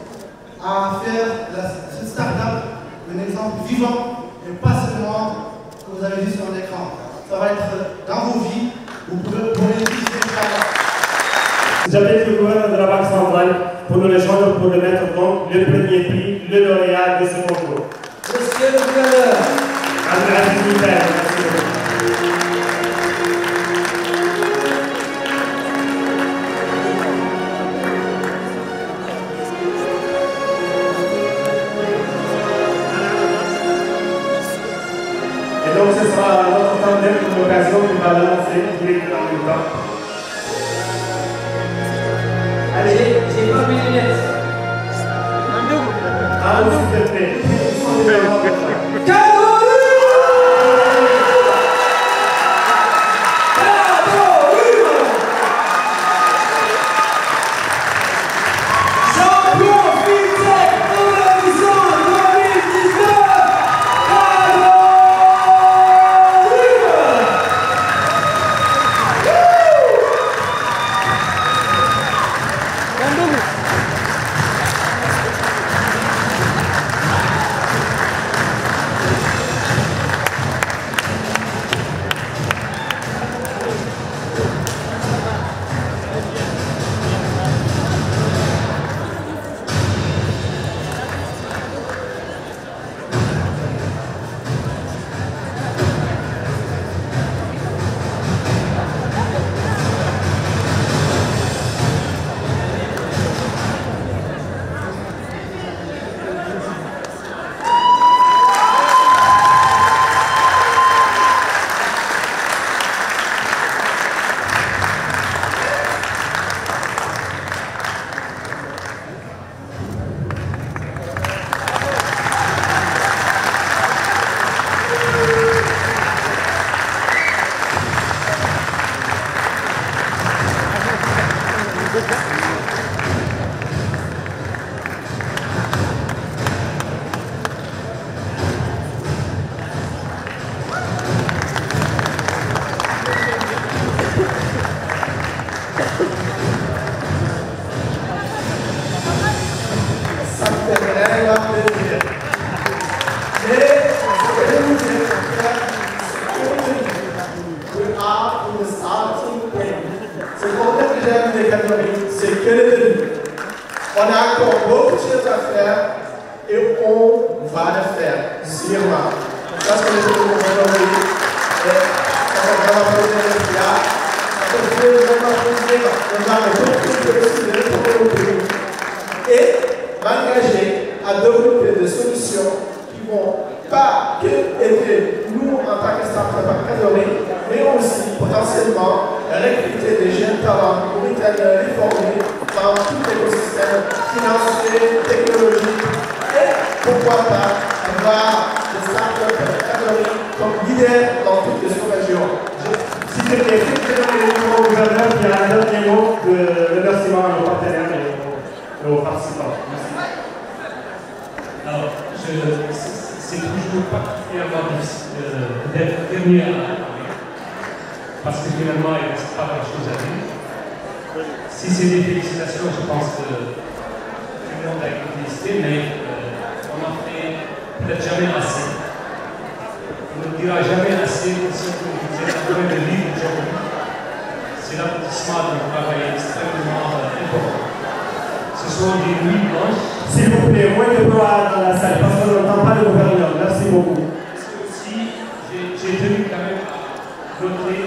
à faire cette start-up un exemple vivant et pas seulement que vous avez vu sur l'écran. Ça va être dans vos vies, vous pourrez utiliser le travail. J'appelle le gouverneur de la Banque centrale pour nous rejoindre pour remettre donc le 1er prix, le lauréat de ce concours. Monsieur le gouverneur. Abdelaziz Mouter, merci beaucoup. Et donc ce sera notre tandem pour l'occasion qui va l'annoncer tous les deux en même temps. Allez, j'ai pas mes lunettes. Ah, s'il te plaît. encore beaucoup de choses à faire et on va le faire, sûrement. Ça, c'est ce que nous voulons aujourd'hui. Ça va vraiment poser le plat. Ça peut vraiment poser le mal de tout le pays. Et m'engager à développer des solutions qui ne vont pas que aider nous en tant que start-up à Cadoré, mais aussi potentiellement recruter des jeunes talents mauritaniens réformés dans tout l'écosystème financier, technologique et pourquoi pas avoir des start-up Cadoré comme leader dans toutes les sous-régions. Si vous voulez, au gouverneur, il y a un dernier mot de remerciement à nos partenaires et aux participants. Merci. Alors, c'est toujours particulièrement difficile d'être dernier à parler, parce que finalement, il ne reste pas grand-chose à dire. Si c'est des félicitations, je pense que tout le monde a été félicité, mais on n'en fait peut-être jamais assez. On ne dira jamais assez de ce que vous êtes en train de vivre aujourd'hui. C'est l'aboutissement d'un travail extrêmement important. Ce sont des nuits blanches. S'il vous plaît, moins de voix dans la salle, parce qu'on n'entend pas le gouverneur. Merci beaucoup. Parce que aussi, j'ai tenu quand même à noter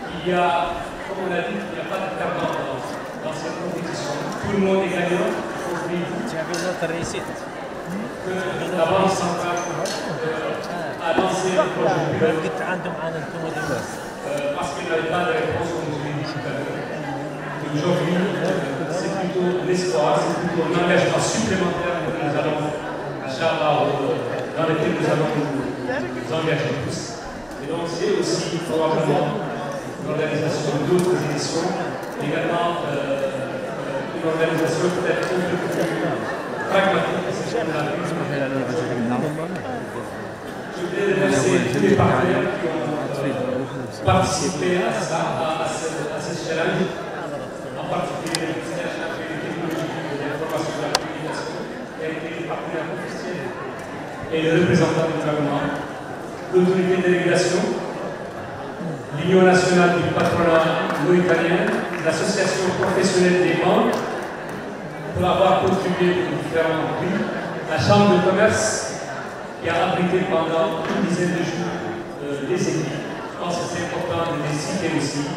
qu'il y a, comme on l'a dit, il n'y a pas de perdant dans cette compétition. Tout le monde est gagnant, y compris vous. Que la Banque centrale a lancé le projet pilote parce qu'il n'avait pas de réponse, comme je l'ai dit tout à l'heure. Aujourd'hui, c'est plutôt l'espoir, c'est plutôt un engagement supplémentaire que nous allons, dans lequel nous allons nous engager tous. Et donc, c'est aussi probablement l'organisation d'autres éditions, également une organisation peut-être un peu plus pragmatique, c'est ce qu'on a vu. Je voudrais remercier tous les partenaires qui ont participé à ce challenge, en particulier le ministère chargé des technologies de l'information et de la communication, qui a été le partenaire officiel, et le représentant du gouvernement, l'autorité de délégation, l'Union nationale du patronat mauritanien, l'association professionnelle des banques, pour avoir contribué aux différents prix, la Chambre de commerce, qui a abrité pendant une dizaine de jours des équipes. Je pense que c'est important de les citer aussi.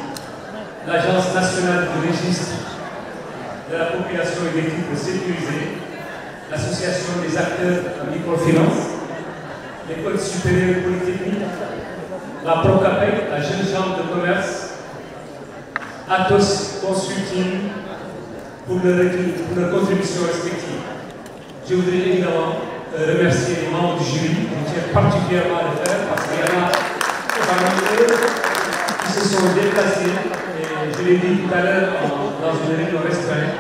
L'Agence nationale de registre de la population et des titres sécurisés, l'Association des acteurs de microfinance, l'École supérieure polytechnique, la Procapec, la Jeune Chambre de commerce, Atos Consulting pour leur contribution respective. Je voudrais évidemment remercier les membres du jury, je tiens particulièrement à le faire parce qu'il y en a parmi eux qui se sont déplacés, et je l'ai dit tout à l'heure dans une réunion restreinte,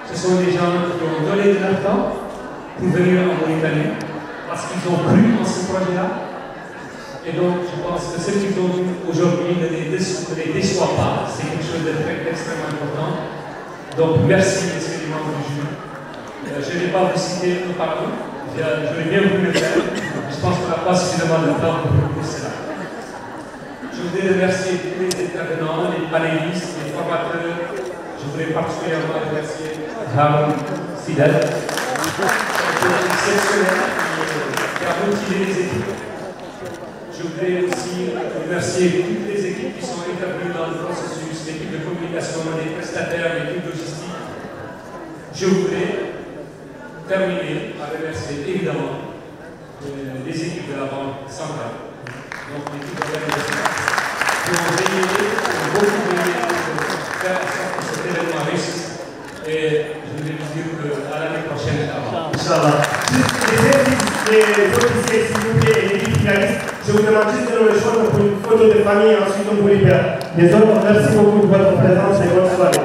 ce sont des gens qui ont donné de leur temps pour venir en Mauritanie parce qu'ils ont cru en ce projet-là. Et donc je pense que ce qu'ils ont vu aujourd'hui ne les déçoit pas, c'est quelque chose d'extrêmement important. Donc merci messieurs les membres du jury. Je n'ai pas vous citer un par un. Je vais bien vous le faire. Je pense qu'on n'a pas suffisamment de temps pour cela. Je voudrais remercier tous les intervenants, les panélistes, les formateurs. Je voudrais particulièrement remercier Haroun Sidel, exceptionnel, qui a motivé les équipes. Je voudrais aussi remercier toutes les équipes qui sont intervenues dans le processus, l'équipe de communication, les prestataires, l'équipe logistique. Je voudrais terminer par remercier évidemment les équipes de la Banque centrale, donc l'équipe d'organisation, qui ont veillé, beaucoup veillé pour faire en sorte que cet événement réussisse. Et je voulais vous dire qu'à l'année prochaine, Inch'Allah. Les officiers, s'il vous plaît, et l'équipe finaliste, je vous demande juste de nous rejoindre pour une photo de famille et ensuite on vous libère. Les autres, merci beaucoup de votre présence et bonne soirée.